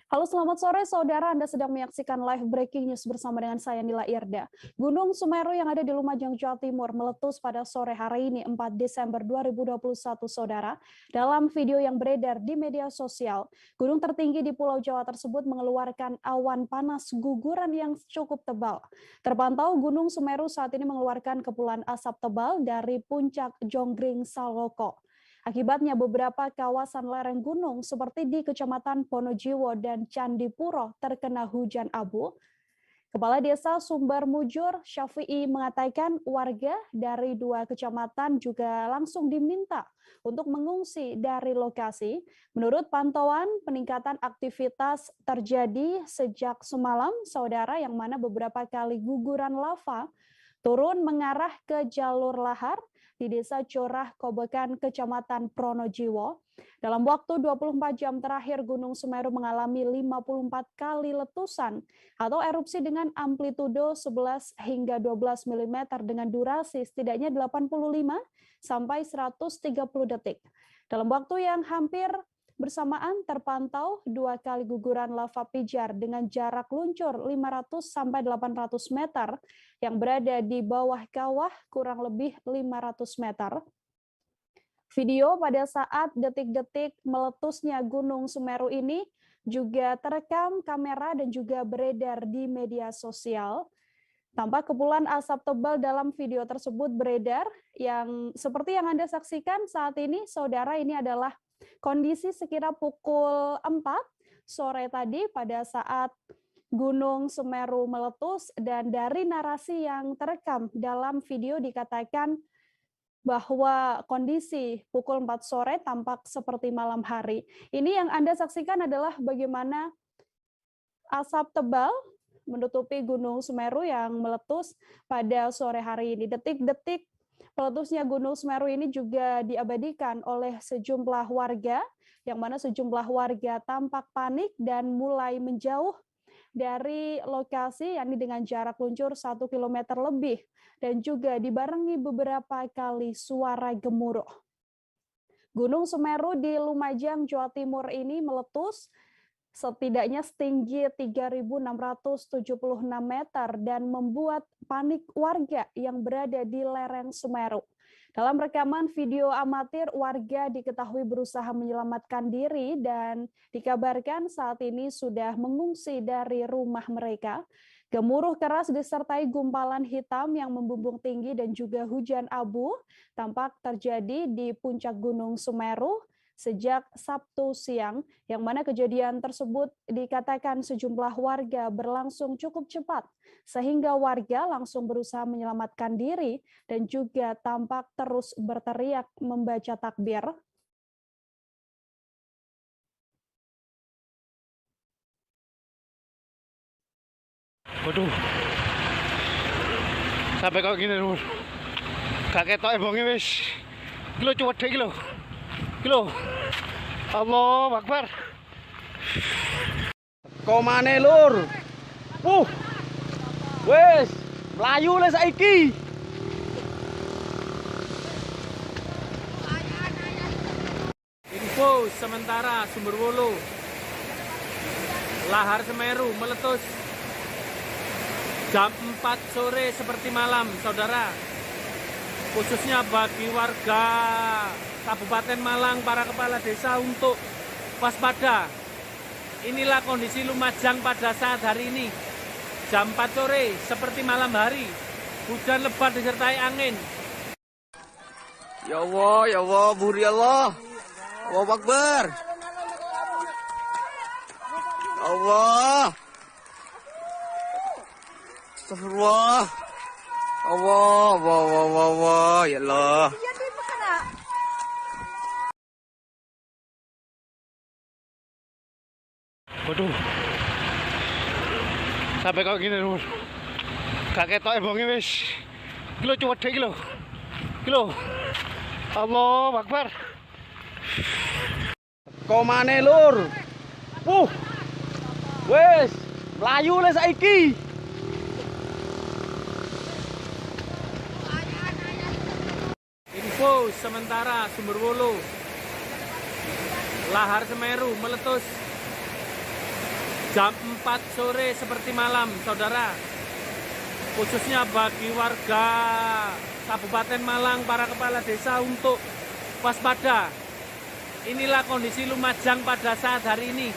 Halo, selamat sore saudara. Anda sedang menyaksikan live breaking news bersama dengan saya Nila Irda. Gunung Semeru yang ada di Lumajang, Jawa Timur meletus pada sore hari ini 4 Desember 2021 saudara. Dalam video yang beredar di media sosial, gunung tertinggi di Pulau Jawa tersebut mengeluarkan awan panas guguran yang cukup tebal. Terpantau Gunung Semeru saat ini mengeluarkan kepulan asap tebal dari puncak Jonggring Saloko. Akibatnya beberapa kawasan lereng gunung seperti di Kecamatan Ponojiwo dan Candipuro terkena hujan abu. Kepala Desa Sumber Mujur Syafi'i mengatakan warga dari dua kecamatan juga langsung diminta untuk mengungsi dari lokasi. Menurut pantauan, peningkatan aktivitas terjadi sejak semalam, saudara, yang mana beberapa kali guguran lava turun mengarah ke jalur lahar di Desa Corah Kobekan, Kecamatan Pronojiwo. Dalam waktu 24 jam terakhir, Gunung Semeru mengalami 54 kali letusan atau erupsi dengan amplitudo 11 hingga 12 mm dengan durasi setidaknya 85 sampai 130 detik. Dalam waktu yang hampir bersamaan terpantau 2 kali guguran lava pijar dengan jarak luncur 500 sampai 800 meter yang berada di bawah kawah kurang lebih 500 meter. Video pada saat detik-detik meletusnya Gunung Semeru ini juga terekam kamera dan juga beredar di media sosial. Tampak kepulan asap tebal dalam video tersebut beredar yang seperti yang Anda saksikan saat ini, saudara. Ini adalah kondisi sekira pukul 4 sore tadi pada saat Gunung Semeru meletus, dan dari narasi yang terekam dalam video dikatakan bahwa kondisi pukul 4 sore tampak seperti malam hari. Ini yang Anda saksikan adalah bagaimana asap tebal menutupi Gunung Semeru yang meletus pada sore hari ini. Detik-detik meletusnya Gunung Semeru ini juga diabadikan oleh sejumlah warga, yang mana sejumlah warga tampak panik dan mulai menjauh dari lokasi, yakni dengan jarak luncur 1 km lebih, dan juga dibarengi beberapa kali suara gemuruh. Gunung Semeru di Lumajang, Jawa Timur ini meletus setidaknya setinggi 3.676 meter dan membuat panik warga yang berada di lereng Semeru. Dalam rekaman video amatir, warga diketahui berusaha menyelamatkan diri dan dikabarkan saat ini sudah mengungsi dari rumah mereka. Gemuruh keras disertai gumpalan hitam yang membumbung tinggi dan juga hujan abu tampak terjadi di puncak Gunung Semeru sejak Sabtu siang, yang mana kejadian tersebut dikatakan sejumlah warga berlangsung cukup cepat, sehingga warga langsung berusaha menyelamatkan diri dan juga tampak terus berteriak membaca takbir. Waduh, sampai kok gini lur, gak ketok ebonge wis. Kilo cuwet iki lho. Kilo. Allahu Akbar. Komane lur. Wes, mlayu le saiki. Info sementara Sumberwulu, lahar Semeru meletus jam 4 sore seperti malam, saudara. Khususnya bagi warga Kabupaten Malang, para kepala desa untuk waspada. Inilah kondisi Lumajang pada saat hari ini. Jam 4 sore seperti malam hari. Hujan lebat disertai angin. Ya Allah, buri Allah. Allahu Akbar. Allah. Astagfirullah. Allah, ya Allah. Waduh, sampai kok gini lur, gak ketok ebonge wis. Kilo cuwet iki lho. Kilo. Allahu Akbar. Komane lur. Wes, mlayu le saiki. Info sementara Sumberwulu, lahar Semeru meletus Jam 4 sore seperti malam, saudara. Khususnya bagi warga Kabupaten Malang, para kepala desa untuk waspada. Inilah kondisi Lumajang pada saat hari ini.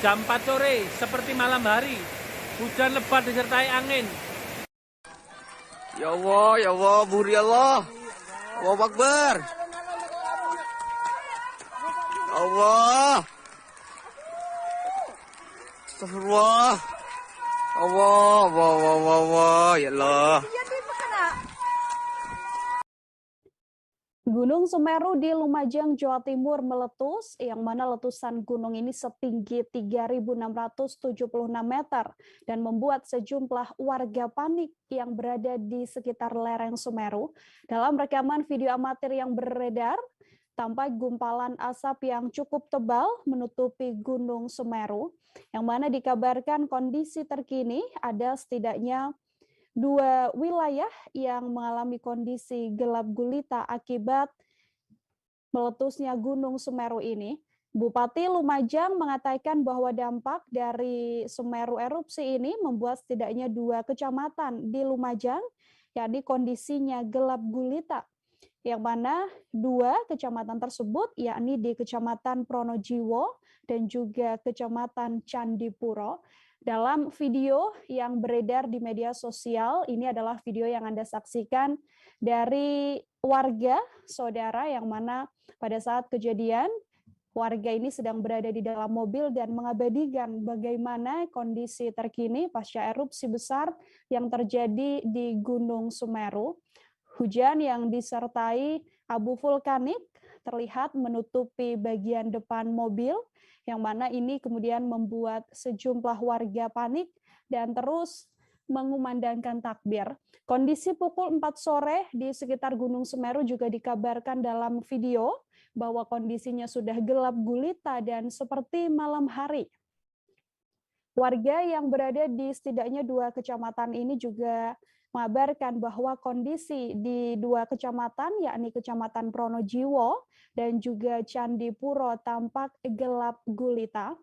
Jam 4 sore seperti malam hari. Hujan lebat disertai angin. Ya Allah, buri Allah. Allahu Akbar. Allah. Astagfirullah. Allah, ya Allah. Gunung Semeru di Lumajang, Jawa Timur meletus, yang mana letusan gunung ini setinggi 3.676 meter dan membuat sejumlah warga panik yang berada di sekitar lereng Semeru. Dalam rekaman video amatir yang beredar, tampak gumpalan asap yang cukup tebal menutupi Gunung Semeru, yang mana dikabarkan kondisi terkini ada setidaknya 2 wilayah yang mengalami kondisi gelap gulita akibat meletusnya Gunung Semeru ini. Bupati Lumajang mengatakan bahwa dampak dari Semeru erupsi ini membuat setidaknya 2 kecamatan di Lumajang, yakni kondisinya gelap gulita, yang mana 2 kecamatan tersebut yakni di Kecamatan Pronojiwo dan juga Kecamatan Candipuro. Dalam video yang beredar di media sosial, ini adalah video yang Anda saksikan dari warga, saudara, yang mana pada saat kejadian, warga ini sedang berada di dalam mobil dan mengabadikan bagaimana kondisi terkini pasca erupsi besar yang terjadi di Gunung Semeru. Hujan yang disertai abu vulkanik terlihat menutupi bagian depan mobil, yang mana ini kemudian membuat sejumlah warga panik dan terus mengumandangkan takbir. Kondisi pukul 4 sore di sekitar Gunung Semeru juga dikabarkan dalam video bahwa kondisinya sudah gelap gulita dan seperti malam hari. Warga yang berada di setidaknya 2 kecamatan ini juga mengabarkan bahwa kondisi di 2 kecamatan, yakni Kecamatan Pronojiwo dan juga Candipuro, tampak gelap gulita.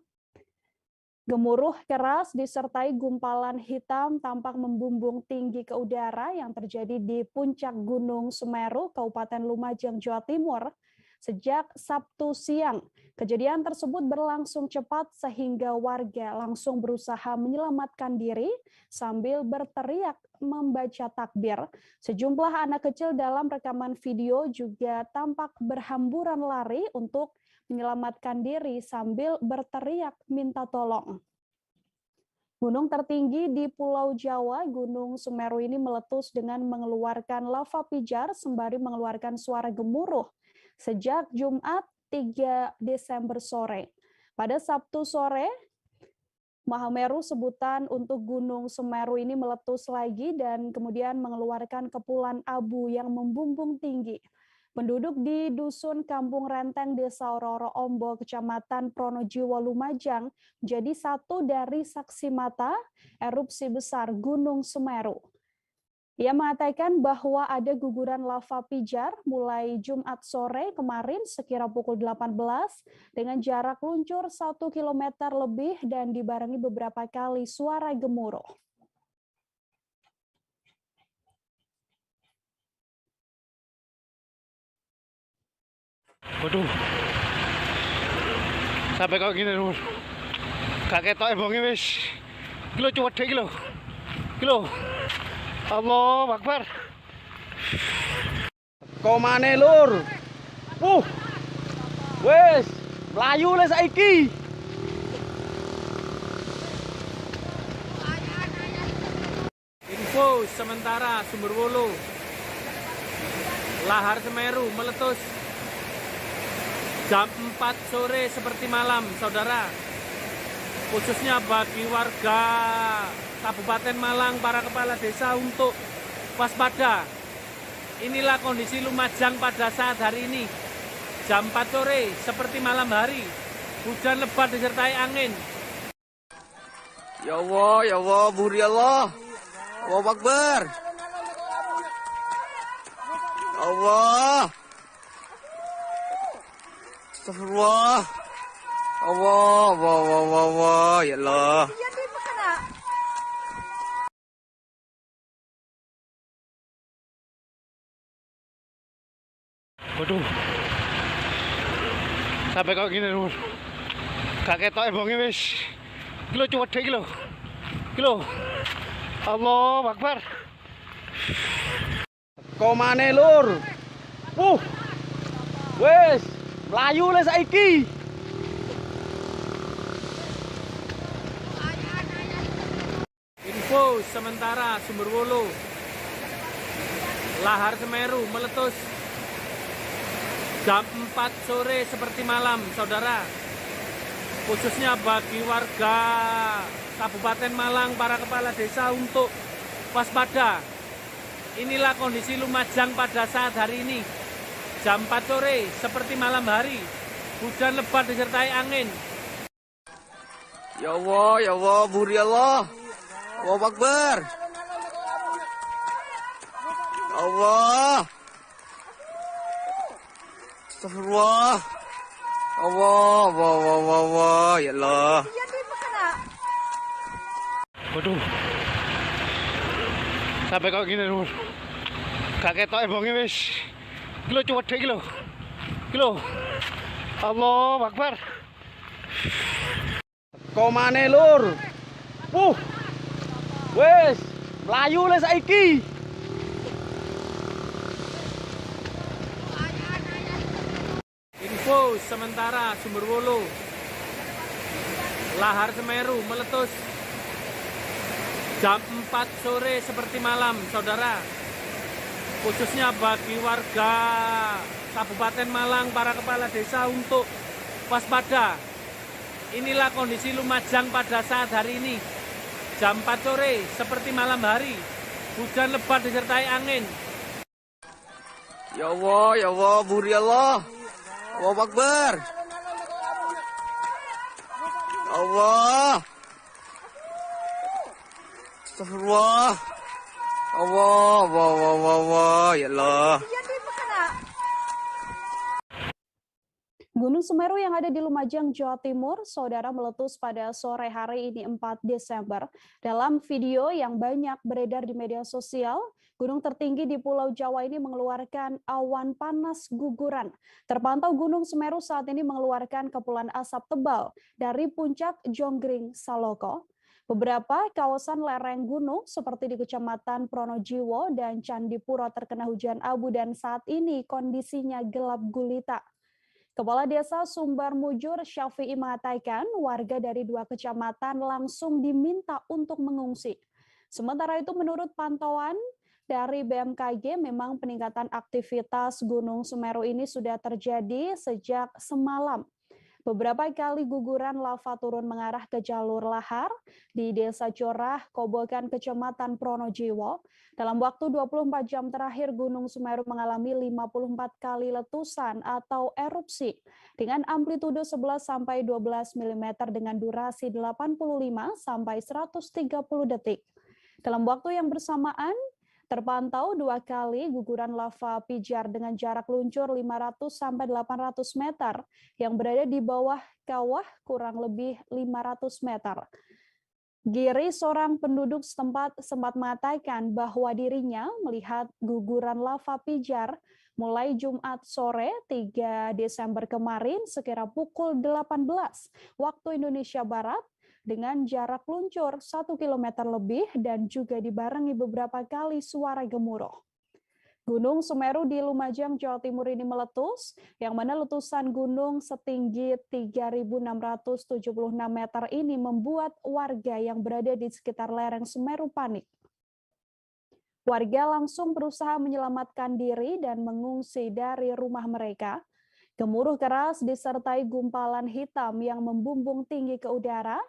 Gemuruh keras disertai gumpalan hitam tampak membumbung tinggi ke udara yang terjadi di puncak Gunung Semeru, Kabupaten Lumajang, Jawa Timur, sejak Sabtu siang. Kejadian tersebut berlangsung cepat sehingga warga langsung berusaha menyelamatkan diri sambil berteriak membaca takbir. Sejumlah anak kecil dalam rekaman video juga tampak berhamburan lari untuk menyelamatkan diri sambil berteriak minta tolong. Gunung tertinggi di Pulau Jawa, Gunung Semeru ini meletus dengan mengeluarkan lava pijar sembari mengeluarkan suara gemuruh sejak Jumat 3 Desember sore. Pada Sabtu sore, Mahameru, sebutan untuk Gunung Semeru ini meletus lagi dan kemudian mengeluarkan kepulan abu yang membumbung tinggi. Penduduk di Dusun Kampung Renteng, Desa Roro Ombo, Kecamatan Pronojiwo, Lumajang, jadi satu dari saksi mata erupsi besar Gunung Semeru. Ia mengatakan bahwa ada guguran lava pijar mulai Jumat sore kemarin sekira pukul 18 dengan jarak luncur 1 km lebih dan dibarengi beberapa kali suara gemuruh. Waduh, sampai kok gini lho, gak ketok ebonge wis. Kilo cuwet iki lho. Kilo. Allahu Akbar. Komane lur. Wes, mlayu le saiki. Info sementara Sumberwulu. Lahar Semeru meletus jam 4 sore seperti malam, saudara. Khususnya bagi warga Kabupaten Malang, para kepala desa untuk waspada. Inilah kondisi Lumajang pada saat hari ini. Jam 4 sore seperti malam hari. Hujan lebat disertai angin. Ya Allah, buri Allah. Allahu Akbar. Allah. Astagfirullah. Allah, Allah, Allah, Allah, ya Allah. Waduh. Sampai kok gini lur. Gak ketok ebonge wis. Iki lho cuwedhe iki lho. Iki lho. Allahu Akbar. Komane lur. Wes, mlayu le saiki. Info sementara Sumberwulu. Lahar Semeru meletus jam 4 sore seperti malam, saudara. Khususnya bagi warga Kabupaten Malang, para kepala desa untuk waspada. Inilah kondisi Lumajang pada saat hari ini. Jam 4 sore seperti malam hari. Hujan lebat disertai angin. Ya Allah, buri Allah. Allahu Akbar. Allah. Astagfirullah. Allah, Allah, Allah, Allah, ya Allah. Waduh. Sampai kok gini lur. Gak ketok ebonge wis. Iki lho cuwedhe iki lho. Iki lho. Allahu Akbar. Komane lur. Wes, mlayu le saiki. Info sementara Sumberwulu. Lahar Semeru meletus jam 4 sore seperti malam, saudara. Khususnya bagi warga Kabupaten Malang, para kepala desa untuk waspada. Inilah kondisi Lumajang pada saat hari ini. Jam 4 sore seperti malam hari. Hujan lebat disertai angin. Ya Allah, buri Allah. Allahu Akbar. Allah. Astagfirullah. Allah, Allah, Allah, Allah, ya Allah. Gunung Semeru yang ada di Lumajang, Jawa Timur, saudara, meletus pada sore hari ini 4 Desember. Dalam video yang banyak beredar di media sosial, gunung tertinggi di Pulau Jawa ini mengeluarkan awan panas guguran. Terpantau Gunung Semeru saat ini mengeluarkan kepulan asap tebal dari puncak Jonggring Saloko. Beberapa kawasan lereng gunung seperti di Kecamatan Pronojiwo dan Candipuro terkena hujan abu dan saat ini kondisinya gelap gulita. Kepala Desa Sumbar Mujur Syafi'i mengatakan warga dari 2 kecamatan langsung diminta untuk mengungsi. Sementara itu menurut pantauan dari BMKG memang peningkatan aktivitas Gunung Semeru ini sudah terjadi sejak semalam. Beberapa kali guguran lava turun mengarah ke jalur lahar di Desa Corah, Kobokan, Kecamatan Pronojiwo. Dalam waktu 24 jam terakhir, Gunung Semeru mengalami 54 kali letusan atau erupsi dengan amplitudo 11-12 mm dengan durasi 85-130 detik. Dalam waktu yang bersamaan, terpantau 2 kali guguran lava pijar dengan jarak luncur 500-800 meter yang berada di bawah kawah kurang lebih 500 meter. Giri, seorang penduduk setempat, sempat mengatakan bahwa dirinya melihat guguran lava pijar mulai Jumat sore 3 Desember kemarin sekira pukul 18 waktu Indonesia Barat dengan jarak luncur 1 km lebih dan juga dibarengi beberapa kali suara gemuruh. Gunung Semeru di Lumajang, Jawa Timur ini meletus, yang mana letusan gunung setinggi 3.676 meter ini membuat warga yang berada di sekitar lereng Semeru panik. Warga langsung berusaha menyelamatkan diri dan mengungsi dari rumah mereka. Gemuruh keras disertai gumpalan hitam yang membumbung tinggi ke udara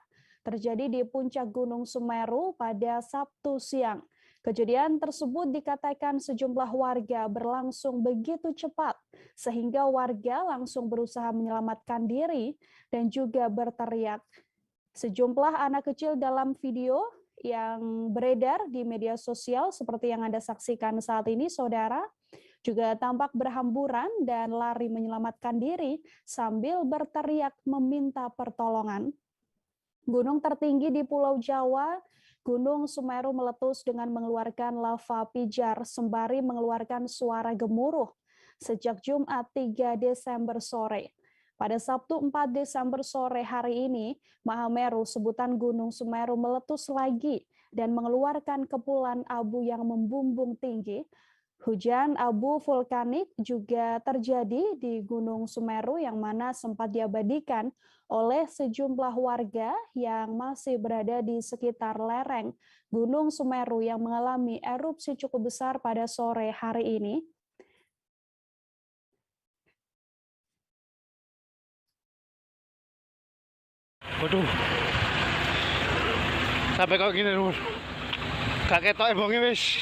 terjadi di puncak Gunung Semeru pada Sabtu siang. Kejadian tersebut dikatakan sejumlah warga berlangsung begitu cepat, sehingga warga langsung berusaha menyelamatkan diri dan juga berteriak. Sejumlah anak kecil dalam video yang beredar di media sosial seperti yang Anda saksikan saat ini, saudara, juga tampak berhamburan dan lari menyelamatkan diri sambil berteriak meminta pertolongan. Gunung tertinggi di Pulau Jawa, Gunung Semeru meletus dengan mengeluarkan lava pijar sembari mengeluarkan suara gemuruh sejak Jumat 3 Desember sore. Pada Sabtu 4 Desember sore hari ini, Mahameru, sebutan Gunung Semeru, meletus lagi dan mengeluarkan kepulan abu yang membumbung tinggi. Hujan abu vulkanik juga terjadi di Gunung Semeru yang mana sempat diabadikan oleh sejumlah warga yang masih berada di sekitar lereng Gunung Semeru yang mengalami erupsi cukup besar pada sore hari ini. Waduh. Sampai kok gini lur. Gak ketok ebonge wis.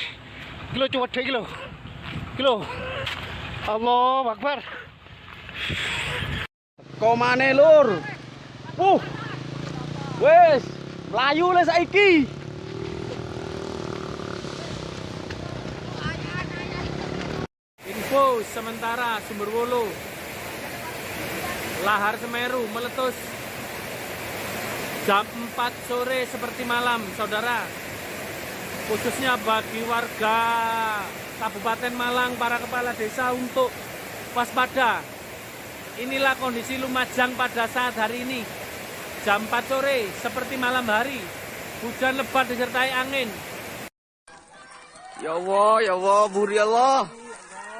Kilo cuwedhe iki lho. Kilo. Allahu Akbar. Komane lur. Wes, mlayu le saiki. Info sementara Sumberwulu. Lahar Semeru meletus jam 4 sore seperti malam, saudara. Khususnya bagi warga Kabupaten Malang, para kepala desa untuk waspada. Inilah kondisi Lumajang pada saat hari ini. Jam 4 sore seperti malam hari. Hujan lebat disertai angin. Ya Allah, buri Allah.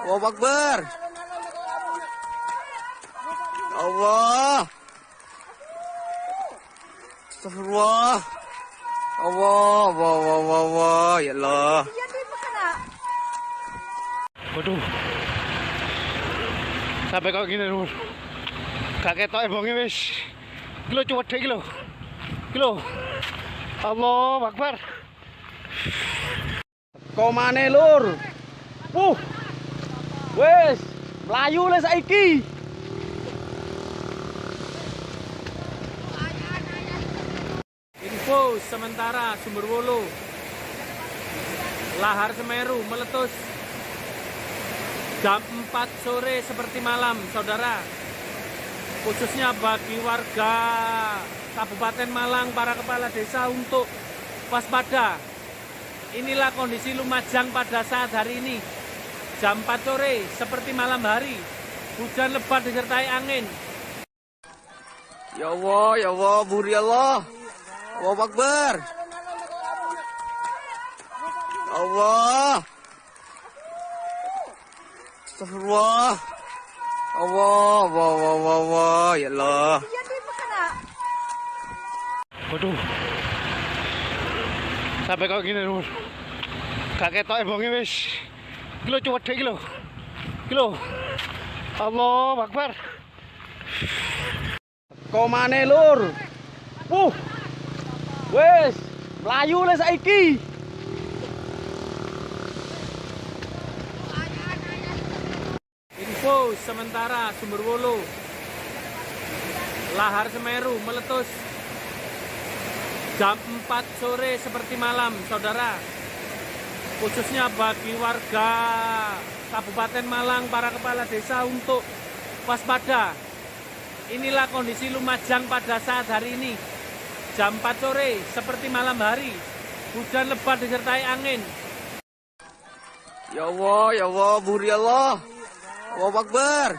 Allahu Akbar. Allah. Astagfirullah. Allah, ya Allah. Waduh. Sampai kok gini lur. Gak ketok ebonge wis. Kilo cuwedhe iki lho. Kilo. Allahu Akbar. Komane lur. Wes, mlayu le saiki. Info sementara Sumberwulu. Lahar Semeru meletus jam 4 sore seperti malam, saudara. Khususnya bagi warga Kabupaten Malang, para kepala desa untuk waspada. Inilah kondisi Lumajang pada saat hari ini. Jam 4 sore seperti malam hari. Hujan lebat disertai angin. Ya Allah, buri Allah. Allahu Akbar. Allah. Astagfirullah. Allah, ya Allah. Waduh. Sampai kok gini lur. Gak ketok ebonge wis. Kilo cuwedhe iki lho. Kilo. Allahu Akbar. Komane lur. Wes, mlayu le saiki. Info sementara Sumberwulu. Lahar Semeru meletus jam 4 sore seperti malam, saudara. Khususnya bagi warga Kabupaten Malang, para kepala desa untuk waspada. Inilah kondisi Lumajang pada saat hari ini. Jam 4 sore seperti malam hari. Hujan lebat disertai angin. Ya Allah, buri Allah. Allahu Akbar.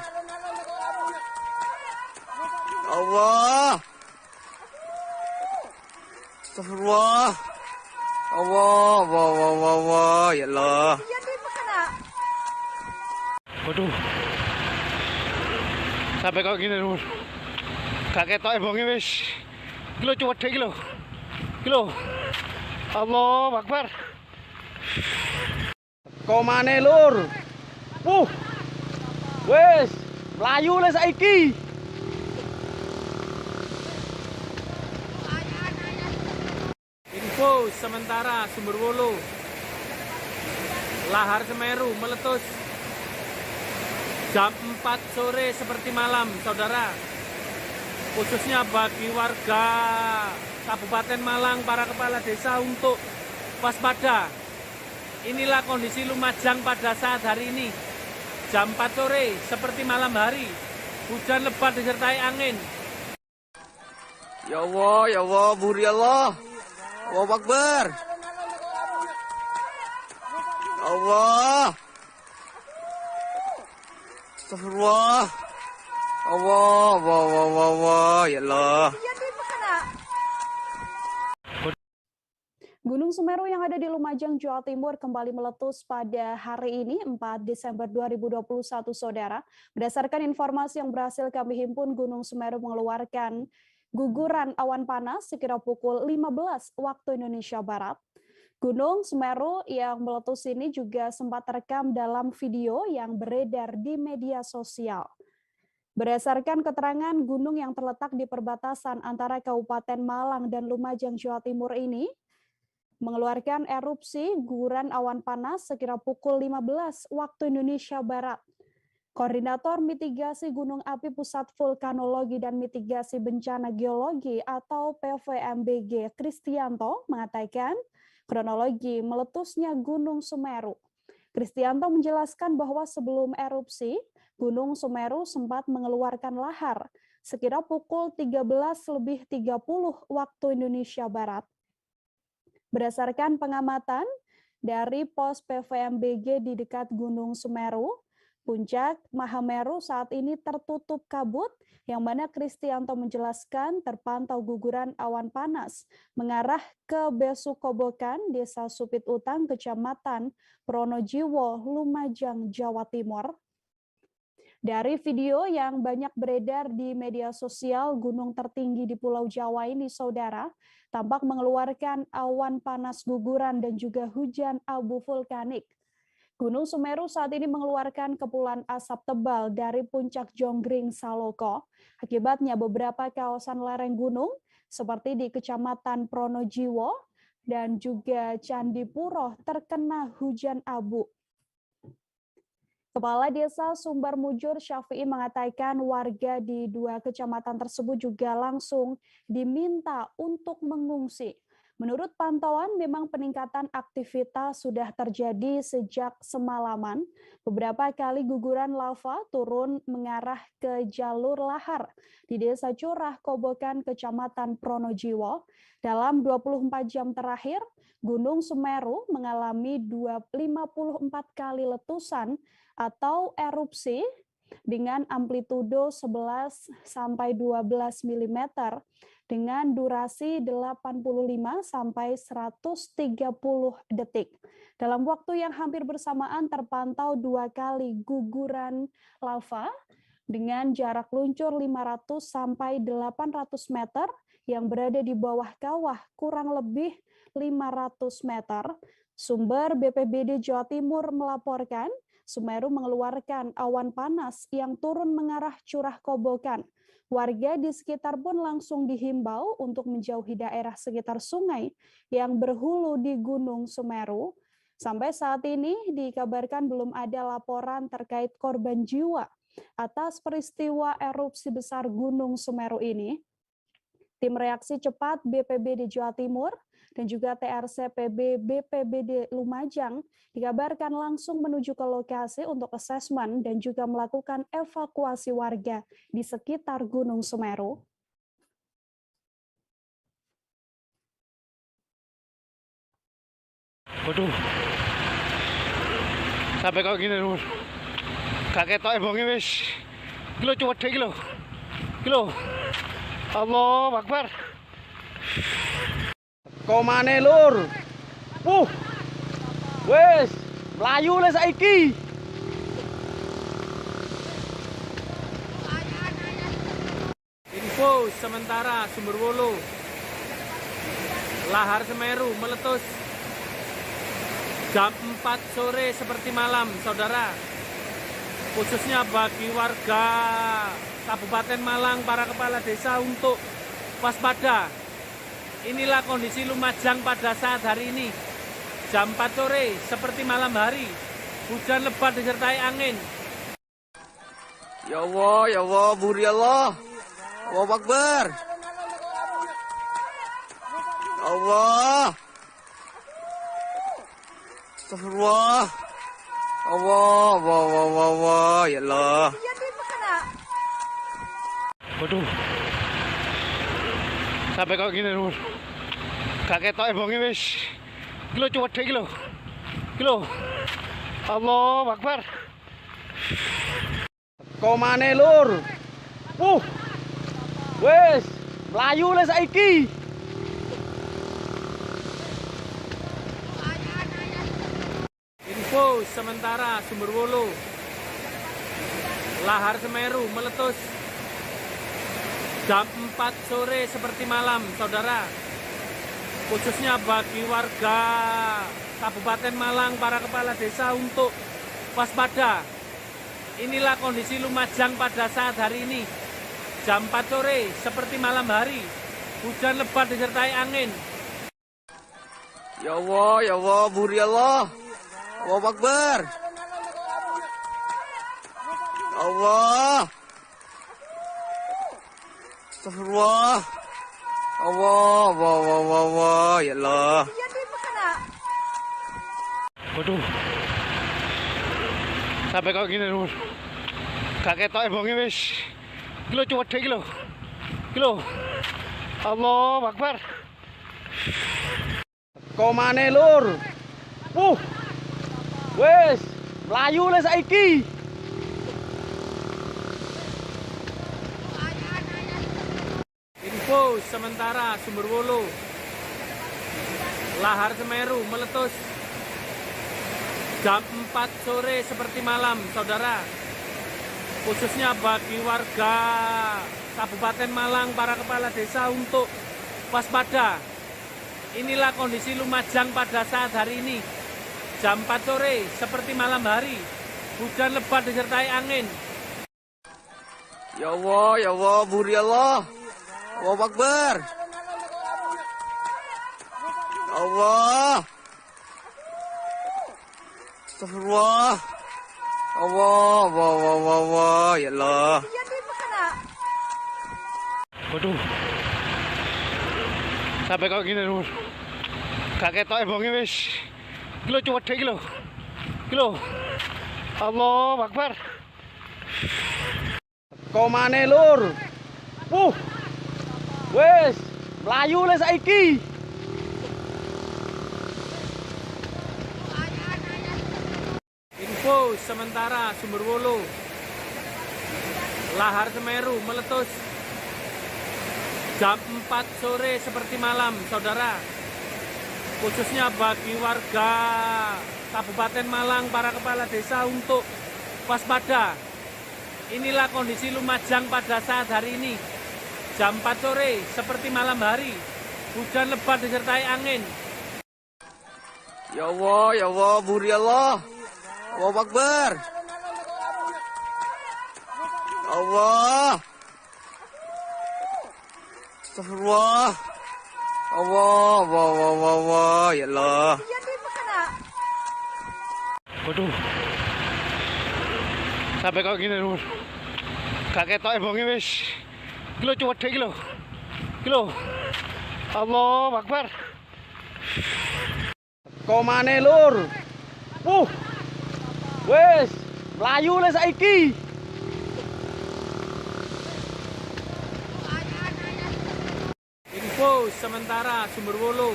Allah. Astagfirullah. Allah, ya Allah. Waduh. Sampai kok gini lur. Gak ketok ebonge wis. Kilo cuwedhe iki lho. Kilo. Allahu Akbar. Komane lur. Wes, mlayu le saiki. Info sementara Sumberwulu. Lahar Semeru meletus jam 4 sore seperti malam, saudara. Khususnya bagi warga Kabupaten Malang, para kepala desa untuk waspada. Inilah kondisi Lumajang pada saat hari ini. Jam 4 sore seperti malam hari, hujan lebat disertai angin. Ya Allah, buri Allah. Allahu Akbar. Allah. Astagfirullah. Allah, ya Allah. Gunung Semeru yang ada di Lumajang, Jawa Timur kembali meletus pada hari ini 4 Desember 2021, Saudara. Berdasarkan informasi yang berhasil kami himpun, Gunung Semeru mengeluarkan guguran awan panas sekira pukul 15 waktu Indonesia Barat. Gunung Semeru yang meletus ini juga sempat terekam dalam video yang beredar di media sosial. Berdasarkan keterangan gunung yang terletak di perbatasan antara Kabupaten Malang dan Lumajang, Jawa Timur ini, mengeluarkan erupsi guguran awan panas sekira pukul 15 waktu Indonesia Barat. Koordinator Mitigasi Gunung Api Pusat Vulkanologi dan Mitigasi Bencana Geologi atau PVMBG Kristianto mengatakan kronologi meletusnya Gunung Semeru. Kristianto menjelaskan bahwa sebelum erupsi, Gunung Semeru sempat mengeluarkan lahar sekira pukul 13.30 waktu Indonesia Barat. Berdasarkan pengamatan dari pos PVMBG di dekat Gunung Semeru, puncak Mahameru saat ini tertutup kabut, yang mana Kristianto menjelaskan terpantau guguran awan panas mengarah ke Besukobokan, Desa Supit Utang, Kecamatan Pronojiwo, Lumajang, Jawa Timur. Dari video yang banyak beredar di media sosial, gunung tertinggi di Pulau Jawa ini, Saudara, tampak mengeluarkan awan panas guguran dan juga hujan abu vulkanik. Gunung Semeru saat ini mengeluarkan kepulan asap tebal dari puncak Jonggring Saloko. Akibatnya beberapa kawasan lereng gunung seperti di Kecamatan Pronojiwo dan juga Candipuro terkena hujan abu. Kepala Desa Sumber Mujur Syafi'i mengatakan warga di dua kecamatan tersebut juga langsung diminta untuk mengungsi. Menurut pantauan, memang peningkatan aktivitas sudah terjadi sejak semalaman. Beberapa kali guguran lava turun mengarah ke jalur lahar di Desa Curah Kobokan, Kecamatan Pronojiwo. Dalam 24 jam terakhir, Gunung Semeru mengalami 54 kali letusan atau erupsi dengan amplitudo 11 sampai 12 mm dengan durasi 85 sampai 130 detik. Dalam waktu yang hampir bersamaan terpantau 2 kali guguran lava dengan jarak luncur 500 sampai 800 meter yang berada di bawah kawah kurang lebih 500 meter. Sumber BPBD Jawa Timur melaporkan Semeru mengeluarkan awan panas yang turun mengarah Curah Kobokan. Warga di sekitar pun langsung dihimbau untuk menjauhi daerah sekitar sungai yang berhulu di Gunung Semeru. Sampai saat ini dikabarkan belum ada laporan terkait korban jiwa atas peristiwa erupsi besar Gunung Semeru ini. Tim reaksi cepat BPBD Jawa Timur dan juga TRCPB BPBD Lumajang dikabarkan langsung menuju ke lokasi untuk asesmen dan juga melakukan evakuasi warga di sekitar Gunung Semeru. Waduh, sampai kok gini lho, gak ketok ebonge wis. Kilo cuwedhe iki lho. Kilo. Allahu Akbar. Komane lur. Wes, mlayu le saiki. Info sementara Sumberwulu. Lahar Semeru meletus jam 4 sore seperti malam, Saudara. Khususnya bagi warga Kabupaten Malang, para kepala desa untuk waspada. Inilah kondisi Lumajang pada saat hari ini. Jam 4 sore seperti malam hari, hujan lebat disertai angin. Ya Allah, buri Allah. Allahu Akbar. Allah. Astagfirullah. Allah, Allah, Allah, Allah, ya Allah. Waduh. Sampai kok gini lur. Gak ketok ebonge wis. Iki lho cuwedhe iki lho. Iki lho. Allahu Akbar. Komane lur. Wes, mlayu le saiki. Info sementara Sumberwulu. Lahar Semeru meletus jam 4 sore seperti malam, saudara. Khususnya bagi warga Kabupaten Malang, para kepala desa untuk waspada. Inilah kondisi Lumajang pada saat hari ini. Jam 4 sore seperti malam hari. Hujan lebat disertai angin. Ya Allah, buri Allah. Allahu Akbar. Allah. Astagfirullah. Allah, Allah, Allah, Allah, ya Allah. Waduh. Sampai kok gini lur. Gak ketok ebonge wis. Iki lho cuwedhe iki lho. Iki lho. Allahu Akbar. Komane lur. Wes, mlayu le saiki. Info sementara Sumberwulu. Lahar Semeru meletus jam 4 sore seperti malam, saudara. Khususnya bagi warga Kabupaten Malang, para kepala desa untuk waspada. Inilah kondisi Lumajang pada saat hari ini. Jam 4 sore seperti malam hari. Hujan lebat disertai angin. Ya Allah, buri Allah. Allahu Akbar. Allah. Astagfirullah. Allah, Allah, Allah, Allah, ya Allah. Waduh. Sampai kok gini lur. Gak ketok ebonge wis. Iki lho cuwedhe iki lho. Iki lho. Allahu Akbar. Komane lur. Wes, mlayu le saiki. Info sementara Sumberwulu. Lahar Semeru meletus jam 4 sore seperti malam, saudara. Khususnya bagi warga Kabupaten Malang, para kepala desa untuk waspada. Inilah kondisi Lumajang pada saat hari ini. Jam 4 sore seperti malam hari. Hujan lebat disertai angin. Ya Allah, buri Allah. Allahu Akbar. Allah. Astagfirullah. Allah, Allah, Allah, Allah, ya Allah. Waduh. Sampai kok gini lur. Gak ketok ebonge wis. Iki lho cuwedhe iki lho. Iki lho. Allahu Akbar. Komane lur. Wes, mlayu le saiki. Info sementara Sumberwulu.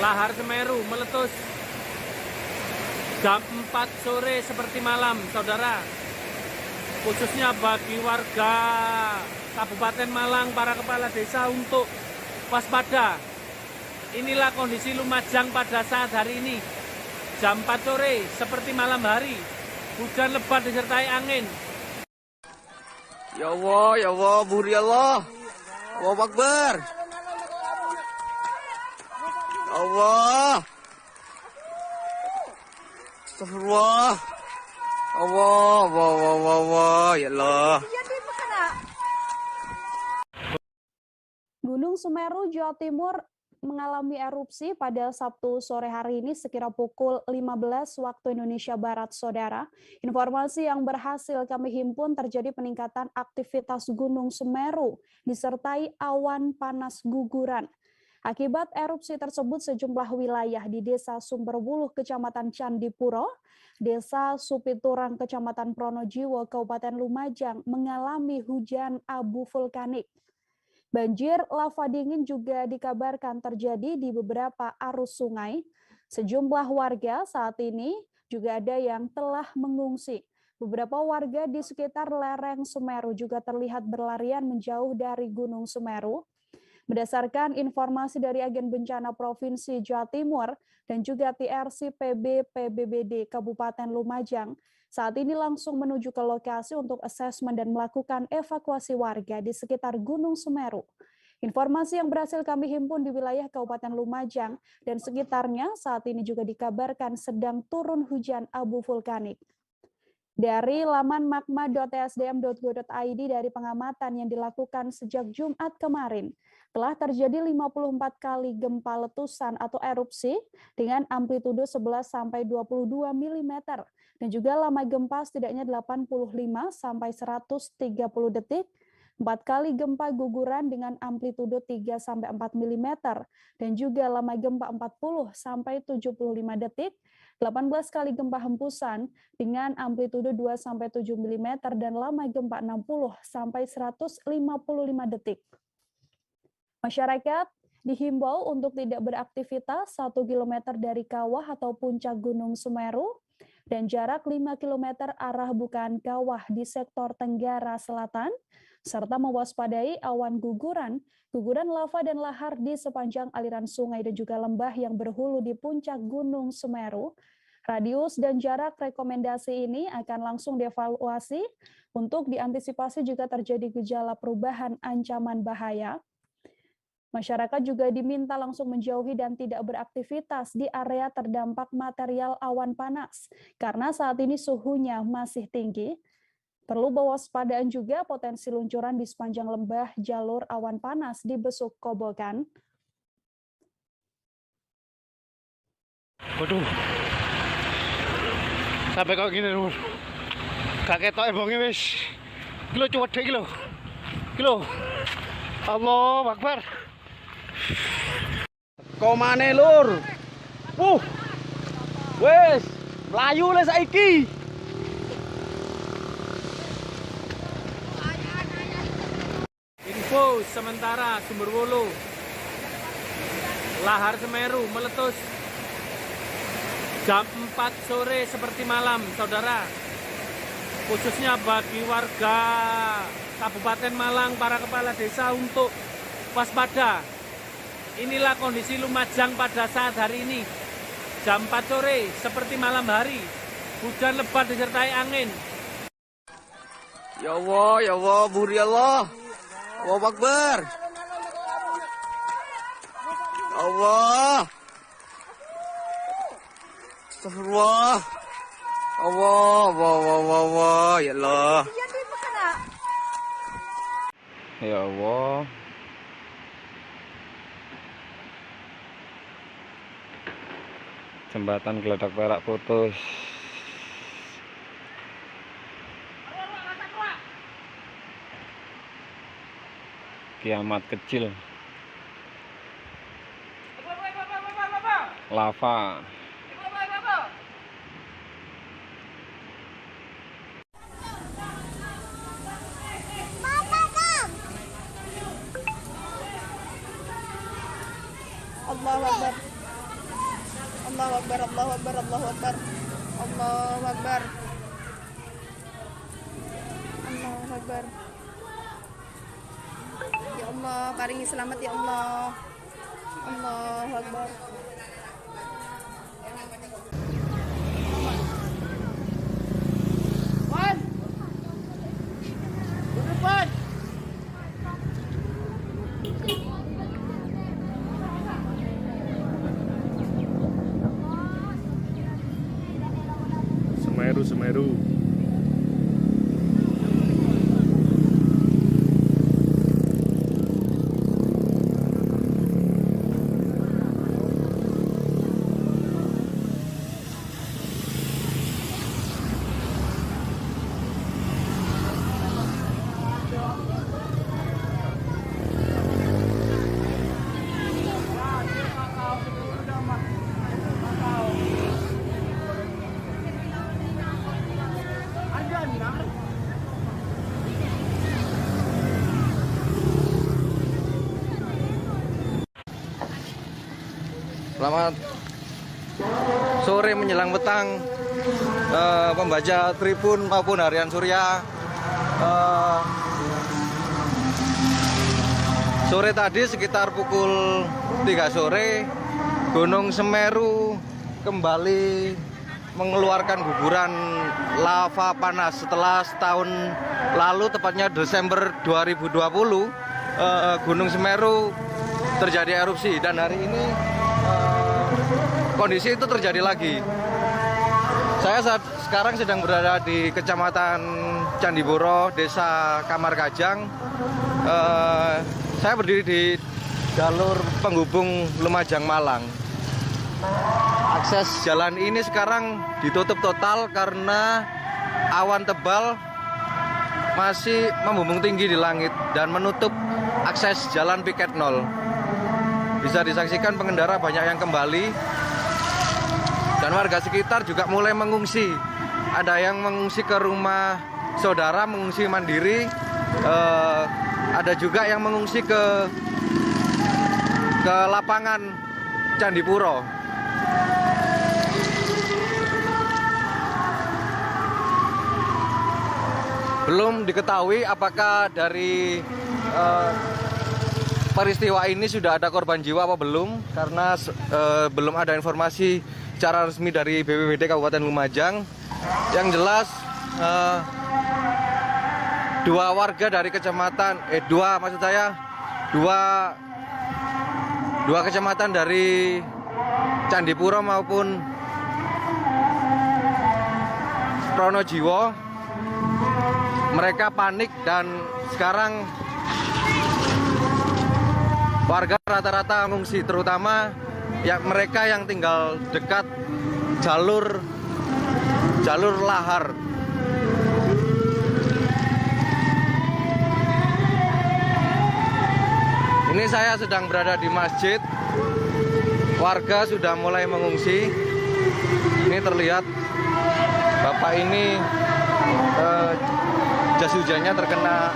Lahar Semeru meletus jam 4 sore seperti malam, saudara. Khususnya bagi warga Kabupaten Malang, para kepala desa untuk waspada. Inilah kondisi Lumajang pada saat hari ini. Jam 4 sore seperti malam hari. Hujan lebat disertai angin. Ya Allah, buri Allah. Allahu Akbar. Allah. Astagfirullah. Allah, Allah, Allah, Allah, ya Allah. Gunung Semeru, Jawa Timur mengalami erupsi pada Sabtu sore hari ini sekira pukul 15 waktu Indonesia Barat, saudara. Informasi yang berhasil kami himpun terjadi peningkatan aktivitas Gunung Semeru disertai awan panas guguran. Akibat erupsi tersebut, sejumlah wilayah di Desa Sumberwuluh, Kecamatan Candipuro, Desa Supiturang, Kecamatan Pronojiwo, Kabupaten Lumajang mengalami hujan abu vulkanik. Banjir lava dingin juga dikabarkan terjadi di beberapa arus sungai. Sejumlah warga saat ini juga ada yang telah mengungsi. Beberapa warga di sekitar lereng Semeru juga terlihat berlarian menjauh dari Gunung Semeru. Berdasarkan informasi dari Agen Bencana Provinsi Jawa Timur dan juga TRC PB PBBD Kabupaten Lumajang, saat ini langsung menuju ke lokasi untuk asesmen dan melakukan evakuasi warga di sekitar Gunung Semeru. Informasi yang berhasil kami himpun di wilayah Kabupaten Lumajang dan sekitarnya saat ini juga dikabarkan sedang turun hujan abu vulkanik. Dari laman magma.tsdm.go.id, dari pengamatan yang dilakukan sejak Jumat kemarin, telah terjadi 54 kali gempa letusan atau erupsi dengan amplitudo 11 sampai 22 mm dan juga lama gempa setidaknya 85 sampai 130 detik. 4 kali gempa guguran dengan amplitudo 3 sampai 4 mm dan juga lama gempa 40 sampai 75 detik. 18 kali gempa hembusan dengan amplitudo 2 sampai 7 mm dan lama gempa 60 sampai 155 detik. Masyarakat dihimbau untuk tidak beraktivitas 1 km dari kawah atau puncak Gunung Semeru dan jarak 5 km arah bukaan kawah di sektor Tenggara Selatan, serta mewaspadai awan guguran lava dan lahar di sepanjang aliran sungai dan juga lembah yang berhulu di puncak Gunung Semeru. Radius dan jarak rekomendasi ini akan langsung dievaluasi untuk diantisipasi jika terjadi gejala perubahan ancaman bahaya. Masyarakat juga diminta langsung menjauhi dan tidak beraktivitas di area terdampak material awan panas, karena saat ini suhunya masih tinggi. Perlu mewaspadaan juga potensi luncuran di sepanjang lembah jalur awan panas di Besuk Kobokan. Waduh. Sampai kok gini lho. Gak ketok ebonge wis. Iki lho cuwedhe iki lho. Iki lho. Allahu Akbar. Komane lur. Wes, mlayu le saiki. Info sementara Sumberwuluh, lahar Semeru meletus jam 4 sore seperti malam, saudara. Khususnya bagi warga Kabupaten Malang, para kepala desa untuk waspada. Inilah kondisi Lumajang pada saat hari ini. Jam 4 sore seperti malam hari. Hujan lebat disertai angin. Ya Allah, buri Allah. Allahu Akbar. Allah. Astagfirullah. Allah, ya Allah. Ya Allah. Jembatan Geladak Perak putus. Kiamat kecil. Lava. Allahu Akbar. Allahu Akbar, Allahu Akbar, Allahu Akbar. Allahu Akbar. Allahu Akbar. Ya Allah, paringi selamat ya Allah. Allahu Akbar. Wan. Depan. Semeru. Selamat sore menjelang petang, pembaca Tribun maupun Harian Surya. Sore tadi sekitar pukul 3 sore, Gunung Semeru kembali mengeluarkan guguran lava panas setelah setahun lalu, tepatnya Desember 2020, Gunung Semeru terjadi erupsi dan hari ini kondisi itu terjadi lagi. Saya sekarang sedang berada di Kecamatan Candipuro, Desa Kamar Kajang. Saya berdiri di jalur penghubung Lumajang Malang. Akses jalan ini sekarang ditutup total karena awan tebal masih membumbung tinggi di langit dan menutup akses jalan piket 0. Bisa disaksikan pengendara banyak yang kembali dan warga sekitar juga mulai mengungsi. Ada yang mengungsi ke rumah saudara, mengungsi mandiri. Ada juga yang mengungsi ke lapangan Candipuro. Belum diketahui apakah dari peristiwa ini sudah ada korban jiwa apa belum, karena belum ada informasi secara resmi dari BPBD Kabupaten Lumajang. Yang jelas dua warga dari dua kecamatan dari Candipuro maupun Pronojiwo, mereka panik dan sekarang warga rata-rata mengungsi, terutama mereka yang tinggal dekat jalur lahar. Ini saya sedang berada di masjid. Warga sudah mulai mengungsi. Ini terlihat bapak ini jas hujannya terkena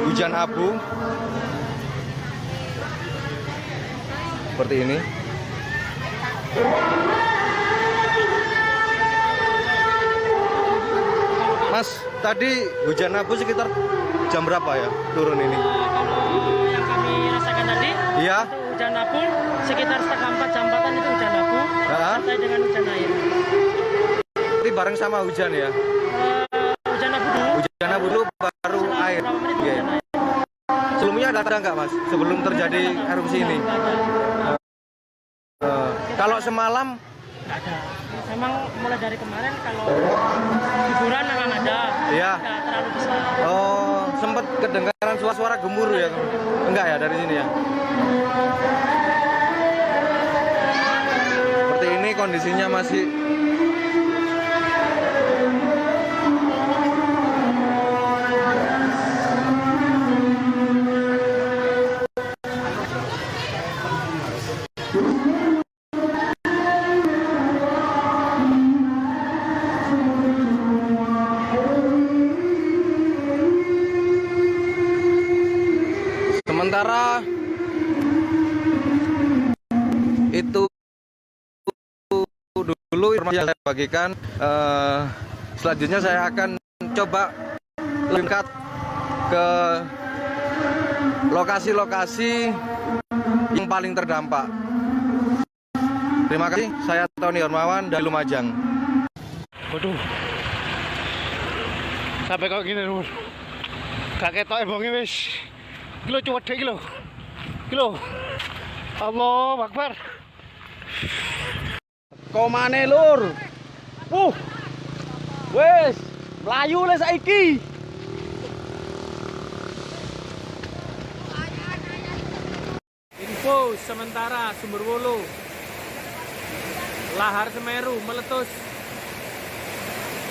hujan abu. Seperti ini. Mas, tadi hujan abu sekitar jam berapa ya turun ini? Kalau yang kami rasakan tadi, iya, itu hujan abu sekitar setengah 4 jam 4-an itu hujan abu sampai dengan hujan air. Berarti bareng sama hujan ya? Hujan abu dulu. Hujan abu dulu baru air. Iya. Sebelumnya ada nggak mas? Sebelum terjadi erupsi ini? Kalau semalam? Nggak ada. Memang mulai dari kemarin kalau hiburan memang ada. Iya. Nggak terlalu besar. Oh, sempat kedengaran suara-suara gemuruh ya? Enggak ya dari sini ya? Seperti ini kondisinya masih. Sementara itu dulu informasi yang saya bagikan. Selanjutnya saya akan coba lengkap ke lokasi-lokasi yang paling terdampak. Terima kasih, saya Tony Hermawan dari Lumajang. Waduh, sampai kok gini lho. Gak ketok ebonge wis. Iki lho cuwedhe iki lho. Iki lho. Allahu Akbar. Komane lur. Wes, mlayu le saiki. Info sementara Sumberwulu, lahar Semeru meletus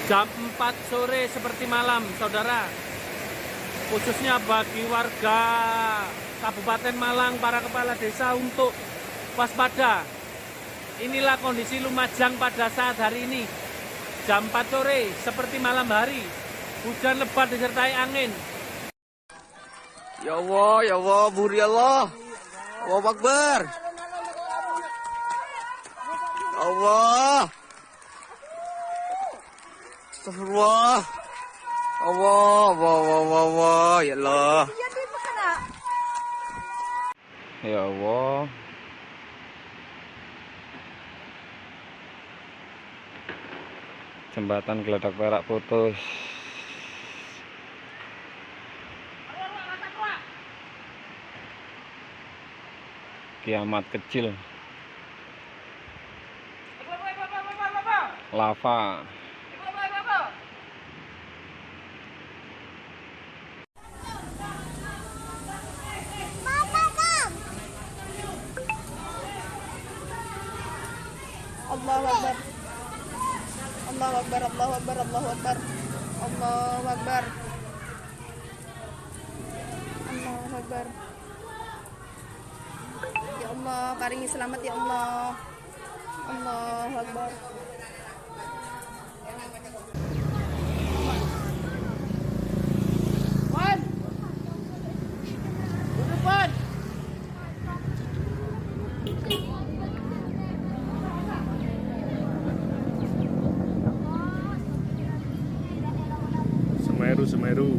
jam 4 sore seperti malam, saudara. Khususnya bagi warga Kabupaten Malang, para kepala desa untuk waspada. Inilah kondisi Lumajang pada saat hari ini. Jam 4 sore seperti malam hari. Hujan lebat disertai angin. Ya Allah, buri Allah. Allahu Akbar. Allah. Astagfirullah. Allah, Allah, ya Allah. Ya Allah. Jembatan Geledak Perak putus. Kiamat kecil. Lava. Allahu Akbar. Allahu Akbar, Allahu Akbar, Allahu Akbar. Allahu Akbar. Allahu Akbar. Ya Allah, paringi selamat ya Allah. Allahu Akbar. Semeru.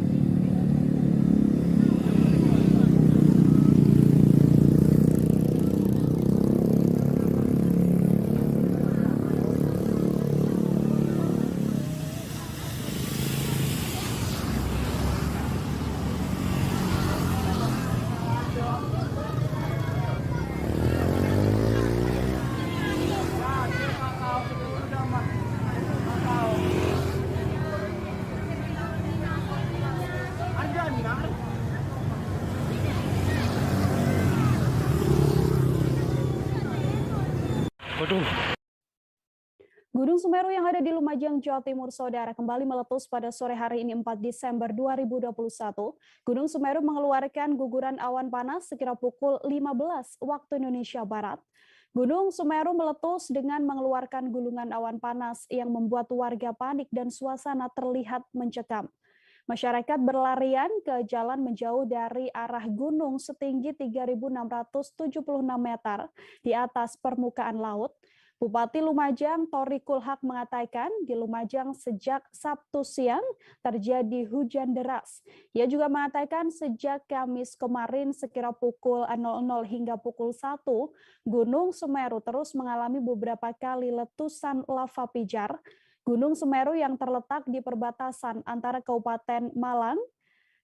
Waduh. Gunung Semeru yang ada di Lumajang, Jawa Timur, Saudara, kembali meletus pada sore hari ini 4 Desember 2021. Gunung Semeru mengeluarkan guguran awan panas sekira pukul 15 waktu Indonesia Barat. Gunung Semeru meletus dengan mengeluarkan gulungan awan panas yang membuat warga panik dan suasana terlihat mencekam. Masyarakat berlarian ke jalan menjauh dari arah gunung setinggi 3.676 meter di atas permukaan laut. Bupati Lumajang, Thoriqul Haq, mengatakan di Lumajang sejak Sabtu siang terjadi hujan deras. Ia juga mengatakan sejak Kamis kemarin sekira pukul 00 hingga pukul 1, Gunung Semeru terus mengalami beberapa kali letusan lava pijar. Gunung Semeru yang terletak di perbatasan antara Kabupaten Malang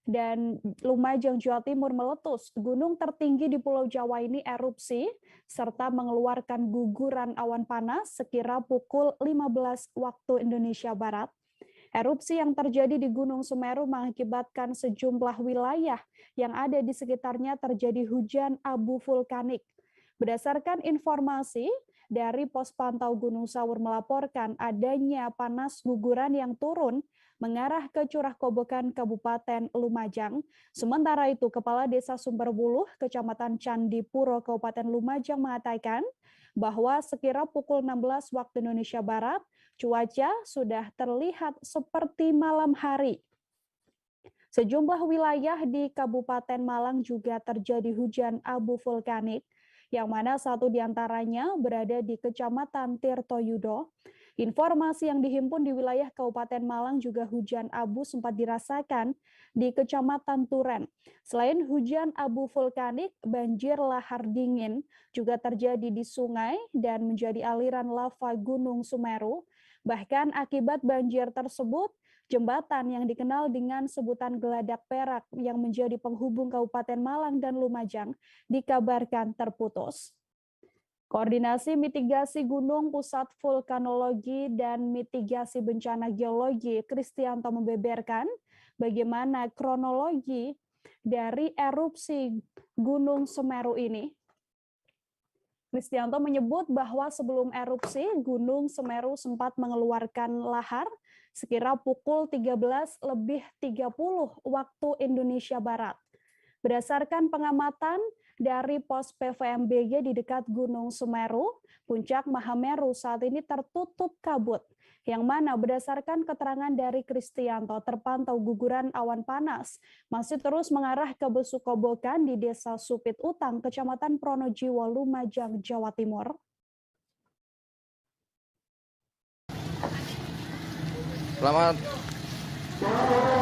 dan Lumajang, Jawa Timur meletus. Gunung tertinggi di Pulau Jawa ini erupsi serta mengeluarkan guguran awan panas sekira pukul 15 waktu Indonesia Barat. Erupsi yang terjadi di Gunung Semeru mengakibatkan sejumlah wilayah yang ada di sekitarnya terjadi hujan abu vulkanik. Berdasarkan informasi dari pos pantau Gunung Sawur melaporkan adanya panas guguran yang turun mengarah ke Curah Kobokan Kabupaten Lumajang. Sementara itu, Kepala Desa Sumberbuluh, Kecamatan Candipuro, Kabupaten Lumajang mengatakan bahwa sekira pukul 16 waktu Indonesia Barat, cuaca sudah terlihat seperti malam hari. Sejumlah wilayah di Kabupaten Malang juga terjadi hujan abu vulkanik, yang mana satu diantaranya berada di Kecamatan Tirtoyudo. Informasi yang dihimpun di wilayah Kabupaten Malang juga hujan abu sempat dirasakan di Kecamatan Turen. Selain hujan abu vulkanik, banjir lahar dingin juga terjadi di sungai dan menjadi aliran lava Gunung Semeru. Bahkan akibat banjir tersebut, jembatan yang dikenal dengan sebutan Geledak Perak yang menjadi penghubung Kabupaten Malang dan Lumajang dikabarkan terputus. Koordinasi Mitigasi Gunung Pusat Vulkanologi dan Mitigasi Bencana Geologi, Kristianto, membeberkan bagaimana kronologi dari erupsi Gunung Semeru ini. Kristianto menyebut bahwa sebelum erupsi, Gunung Semeru sempat mengeluarkan lahar sekira pukul 13:30 waktu Indonesia Barat. Berdasarkan pengamatan dari pos PVMBG di dekat Gunung Semeru, puncak Mahameru saat ini tertutup kabut, yang mana berdasarkan keterangan dari Kristianto terpantau guguran awan panas masih terus mengarah ke Besukobokan di Desa Supit Utang, Kecamatan Pronojiwo, Lumajang, Jawa Timur. Selamat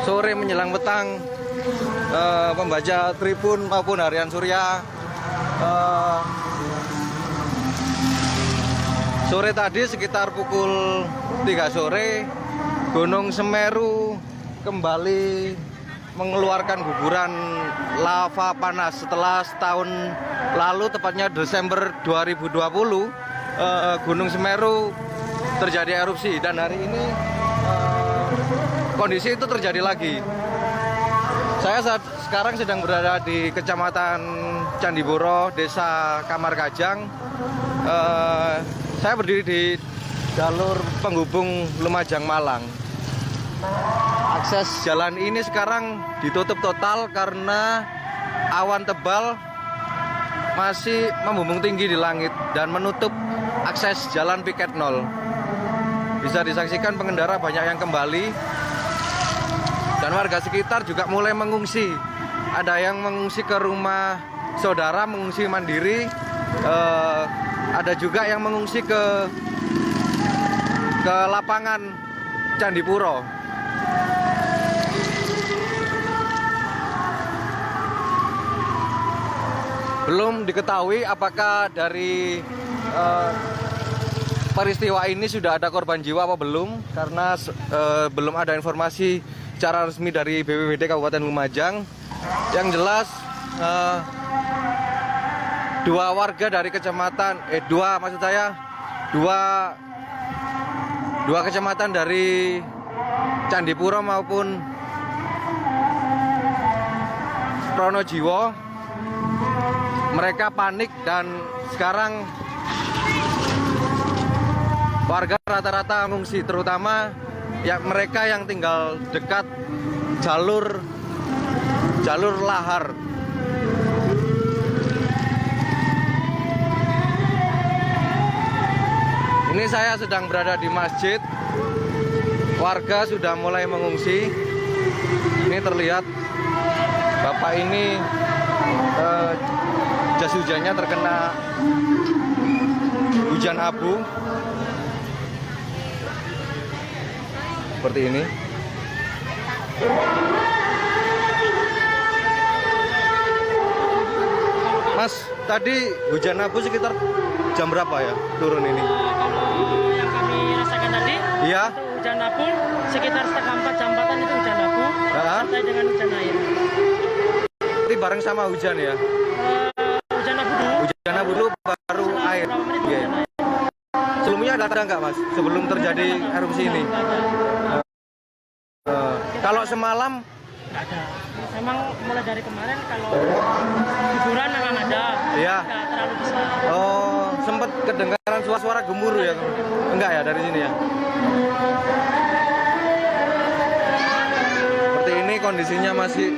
sore menjelang petang, pembaca Tribun maupun Harian Surya. Sore tadi sekitar pukul 3 sore, Gunung Semeru kembali mengeluarkan guguran lava panas setelah setahun lalu, tepatnya Desember 2020, Gunung Semeru terjadi erupsi dan hari ini kondisi itu terjadi lagi. Saya sekarang sedang berada di Kecamatan Candipuro, Desa Kamar Kajang. Saya berdiri di jalur penghubung Lumajang Malang. Akses jalan ini sekarang ditutup total karena awan tebal masih membumbung tinggi di langit dan menutup akses jalan piket 0. Bisa disaksikan pengendara banyak yang kembali dan warga sekitar juga mulai mengungsi. Ada yang mengungsi ke rumah saudara, mengungsi mandiri. Ada juga yang mengungsi ke lapangan Candipuro. Belum diketahui apakah dari peristiwa ini sudah ada korban jiwa apa belum, karena belum ada informasi secara resmi dari BPBD Kabupaten Lumajang. Yang jelas dua warga dari dua kecamatan dari Candipuro maupun Pronojiwo, mereka panik dan sekarang warga rata-rata mengungsi, terutama mereka yang tinggal dekat jalur lahar. Ini saya sedang berada di masjid. Warga sudah mulai mengungsi. Ini terlihat bapak ini jas hujannya terkena hujan abu. Seperti ini. Mas, tadi hujan abu sekitar jam berapa ya turun ini? Kalau yang kami rasakan tadi, iya, itu hujan abu sekitar setengah 4 jam 4-an itu hujan abu, sampai dengan hujan air. Berarti bareng sama hujan ya? Hujan abu dulu. Hujan abu dulu baru air. Iya. Sebelumnya ada nggak mas? Sebelum terjadi erupsi ini? Kalau semalam? Nggak ada. Memang mulai dari kemarin kalau hiburan memang ada. Iya. Nggak terlalu besar. Oh, sempat kedengaran suara-suara gemuruh ya? Enggak ya dari sini ya? Seperti ini kondisinya masih.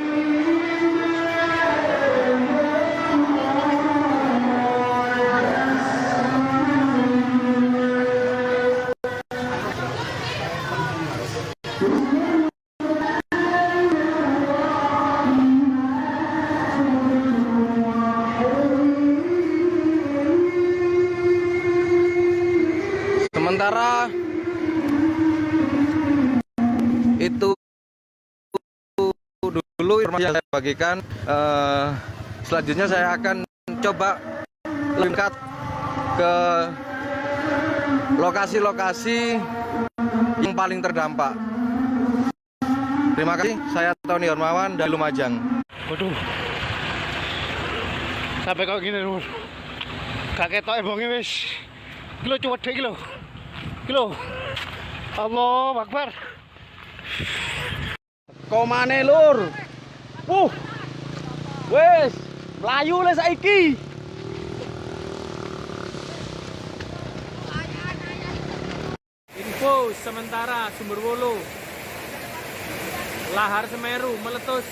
Sementara itu dulu informasi yang saya bagikan. Selanjutnya saya akan coba lengkap ke lokasi-lokasi yang paling terdampak. Terima kasih, saya Tony Hermawan dari Lumajang. Waduh, sampai kok gini lho. Gak ketok ebonge wis. Iki lho cuwedhe iki lho. Iki lho. Allahu Akbar. Komane lur. Wes, mlayu le saiki. Info sementara Sumberwulu, lahar Semeru meletus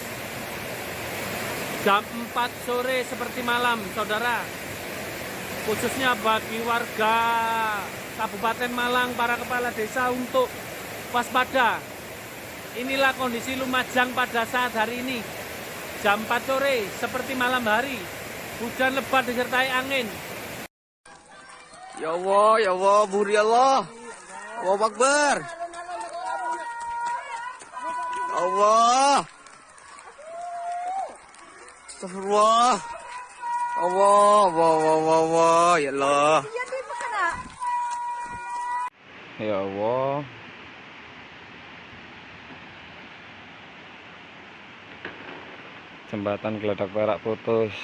jam 4 sore seperti malam, saudara. Khususnya bagi warga Kabupaten Malang, para kepala desa untuk waspada. Inilah kondisi Lumajang pada saat hari ini. Jam 4 sore seperti malam hari. Hujan lebat disertai angin. Ya Allah, buri Allah. Allahu Akbar. Allah. Astagfirullah. Allah, Allah, ya Allah. Ya Allah. Jembatan Geladak Perak putus.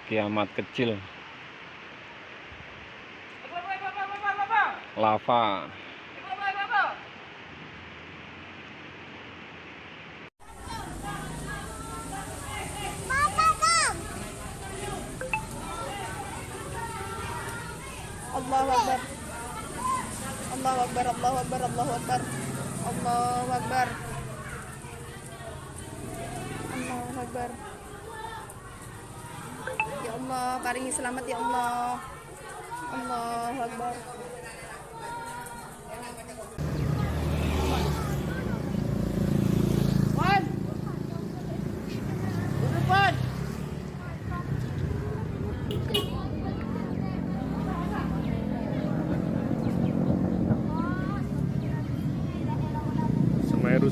Kiamat kecil. Lava. Allahu Akbar. Allahu Akbar, Allahu Akbar, Allahu Akbar. Allahu Akbar. Allahu Akbar. Ya Allah, paringi selamat ya Allah. Allahu Akbar.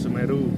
Semeru.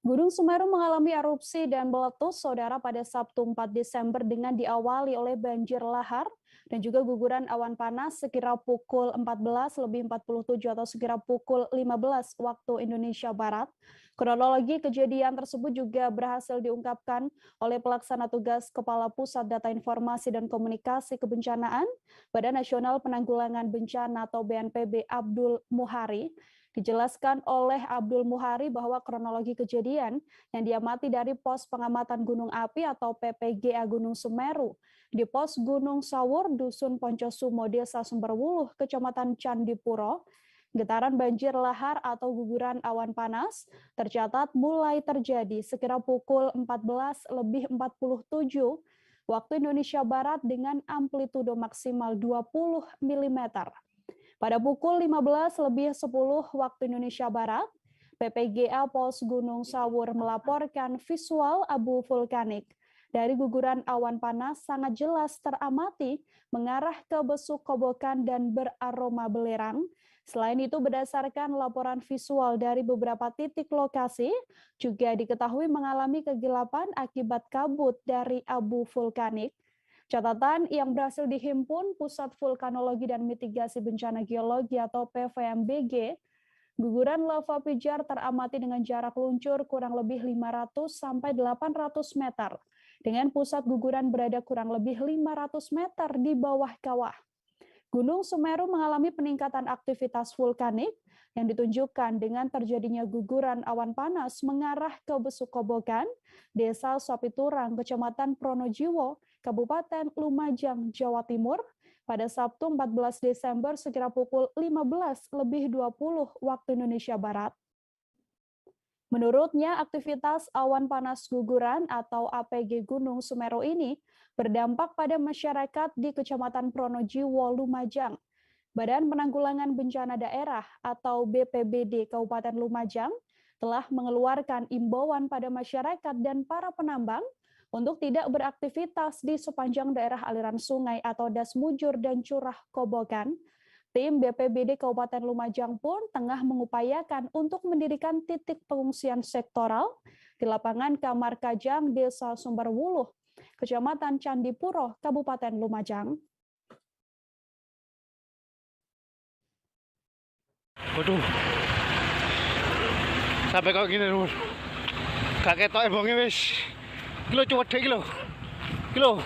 Gunung Semeru mengalami erupsi dan meletus, saudara, pada Sabtu 4 Desember dengan diawali oleh banjir lahar dan juga guguran awan panas sekira pukul 14:47 atau sekira pukul 15 waktu Indonesia Barat. Kronologi kejadian tersebut juga berhasil diungkapkan oleh pelaksana tugas Kepala Pusat Data Informasi dan Komunikasi Kebencanaan Badan Nasional Penanggulangan Bencana atau BNPB Abdul Muhari. Dijelaskan oleh Abdul Muhari bahwa kronologi kejadian yang diamati dari pos pengamatan gunung api atau PPGA Gunung Semeru di pos Gunung Sawur, Dusun Poncosumo, Desa Sumberwuluh, Kecamatan Candipuro, getaran banjir lahar atau guguran awan panas tercatat mulai terjadi sekira pukul 14:47 waktu Indonesia Barat dengan amplitudo maksimal 20 mm. Pada pukul 15:10 waktu Indonesia Barat, PPGA Pos Gunung Sawur melaporkan visual abu vulkanik dari guguran awan panas sangat jelas teramati mengarah ke Besuk Kobokan dan beraroma belerang. Selain itu, berdasarkan laporan visual dari beberapa titik lokasi, juga diketahui mengalami kegelapan akibat kabut dari abu vulkanik. Catatan yang berhasil dihimpun Pusat Vulkanologi dan Mitigasi Bencana Geologi atau PVMBG, guguran lava pijar teramati dengan jarak luncur kurang lebih 500 sampai 800 meter, dengan pusat guguran berada kurang lebih 500 meter di bawah kawah. Gunung Semeru mengalami peningkatan aktivitas vulkanik yang ditunjukkan dengan terjadinya guguran awan panas mengarah ke Besuk Kobokan, Desa Sapiturang, Kecamatan Pronojiwo, Kabupaten Lumajang, Jawa Timur, pada Sabtu 14 Desember sekira pukul 15:20 waktu Indonesia Barat. Menurutnya, aktivitas awan panas guguran atau APG Gunung Semeru ini berdampak pada masyarakat di Kecamatan Pronojiwo, Lumajang. Badan Penanggulangan Bencana Daerah atau BPBD Kabupaten Lumajang telah mengeluarkan imbauan pada masyarakat dan para penambang untuk tidak beraktivitas di sepanjang daerah aliran sungai atau das mujur dan curah Kobokan. Tim BPBD Kabupaten Lumajang pun tengah mengupayakan untuk mendirikan titik pengungsian sektoral di lapangan Kamar Kajang, Desa Sumberwuluh, Kecamatan Candipuro, Kabupaten Lumajang. Waduh, sampai kok gini Nur, gak ketok ebonge wis. Kilo cuwedhe iki lho. Kilo.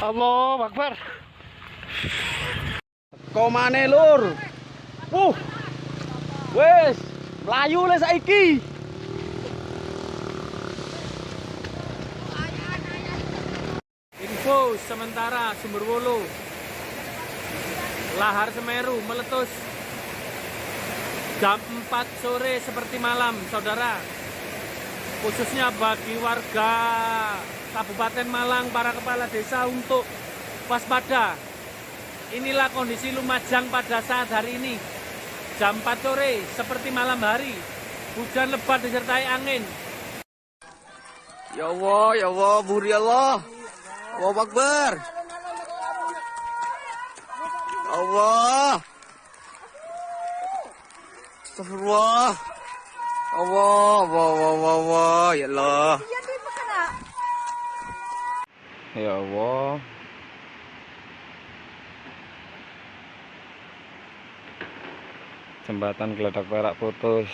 Allahu Akbar. Komane lur. Wis, mlayu le saiki. Info sementara Sumberwulu, lahar Semeru meletus jam 4 sore seperti malam, saudara. Khususnya bagi warga Kabupaten Malang, para kepala desa untuk waspada. Inilah kondisi Lumajang pada saat hari ini. Jam 4 sore seperti malam hari. Hujan lebat disertai angin. Ya Allah, buri Allah. Allahu Akbar. Allah. Astagfirullah. Allah, ya Allah. Ya Allah. Jembatan Geladak Perak putus.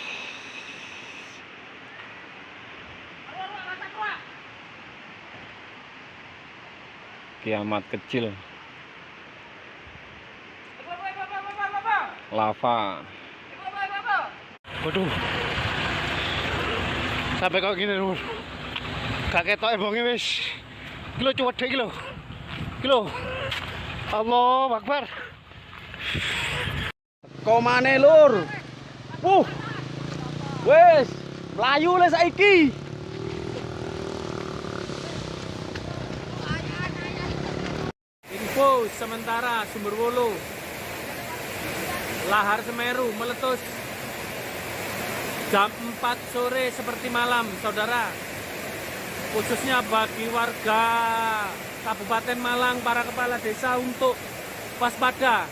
Kiamat kecil. Lava. Waduh. Sampai kok gini lur. Gak ketok ebonge wis. Iki lho cuwedhe iki lho. Iki lho. Allahu Akbar. Komane lur. Wes, melayu le saiki. Info sementara Sumberwulu, lahar Semeru meletus jam 4 sore seperti malam, saudara. Khususnya bagi warga Kabupaten Malang, para kepala desa untuk waspada.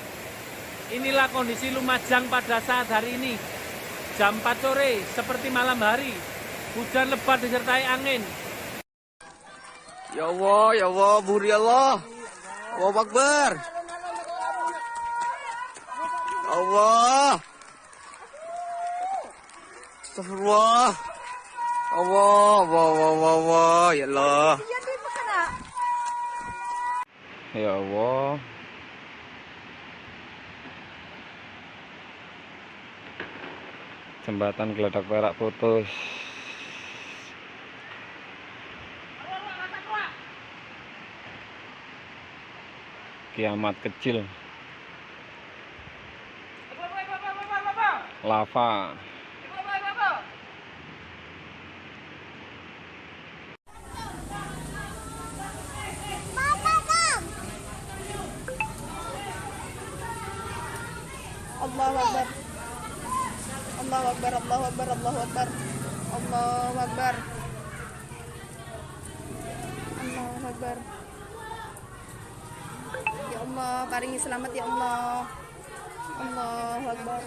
Inilah kondisi Lumajang pada saat hari ini. Jam 4 sore seperti malam hari. Hujan lebat disertai angin. Ya Allah, buri Allah. Allahu Akbar. Allah. Astagfirullah. Allah, ya Allah. Ya Allah. Jembatan Geladak Perak putus. Kiamat kecil. Lava. Allahu Akbar. Allahu Akbar, Allahu Akbar, Allahu Akbar. Allahu Akbar. Allahu Akbar. Ya Allah, paringi selamat ya Allah. Allahu Akbar.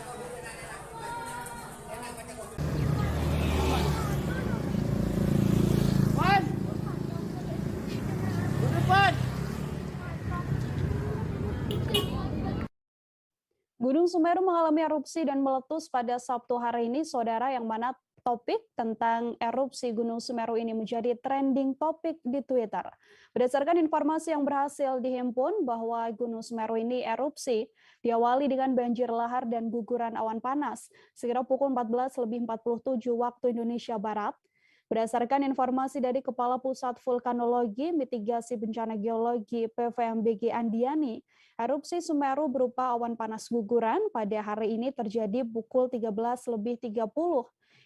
Gunung Semeru mengalami erupsi dan meletus pada Sabtu hari ini, saudara, yang mana topik tentang erupsi Gunung Semeru ini menjadi trending topik di Twitter. Berdasarkan informasi yang berhasil dihimpun bahwa Gunung Semeru ini erupsi diawali dengan banjir lahar dan guguran awan panas sekira pukul 14.47 waktu Indonesia Barat. Berdasarkan informasi dari Kepala Pusat Vulkanologi, Mitigasi Bencana Geologi PVMBG Andiani, erupsi Semeru berupa awan panas guguran pada hari ini terjadi pukul 13.30,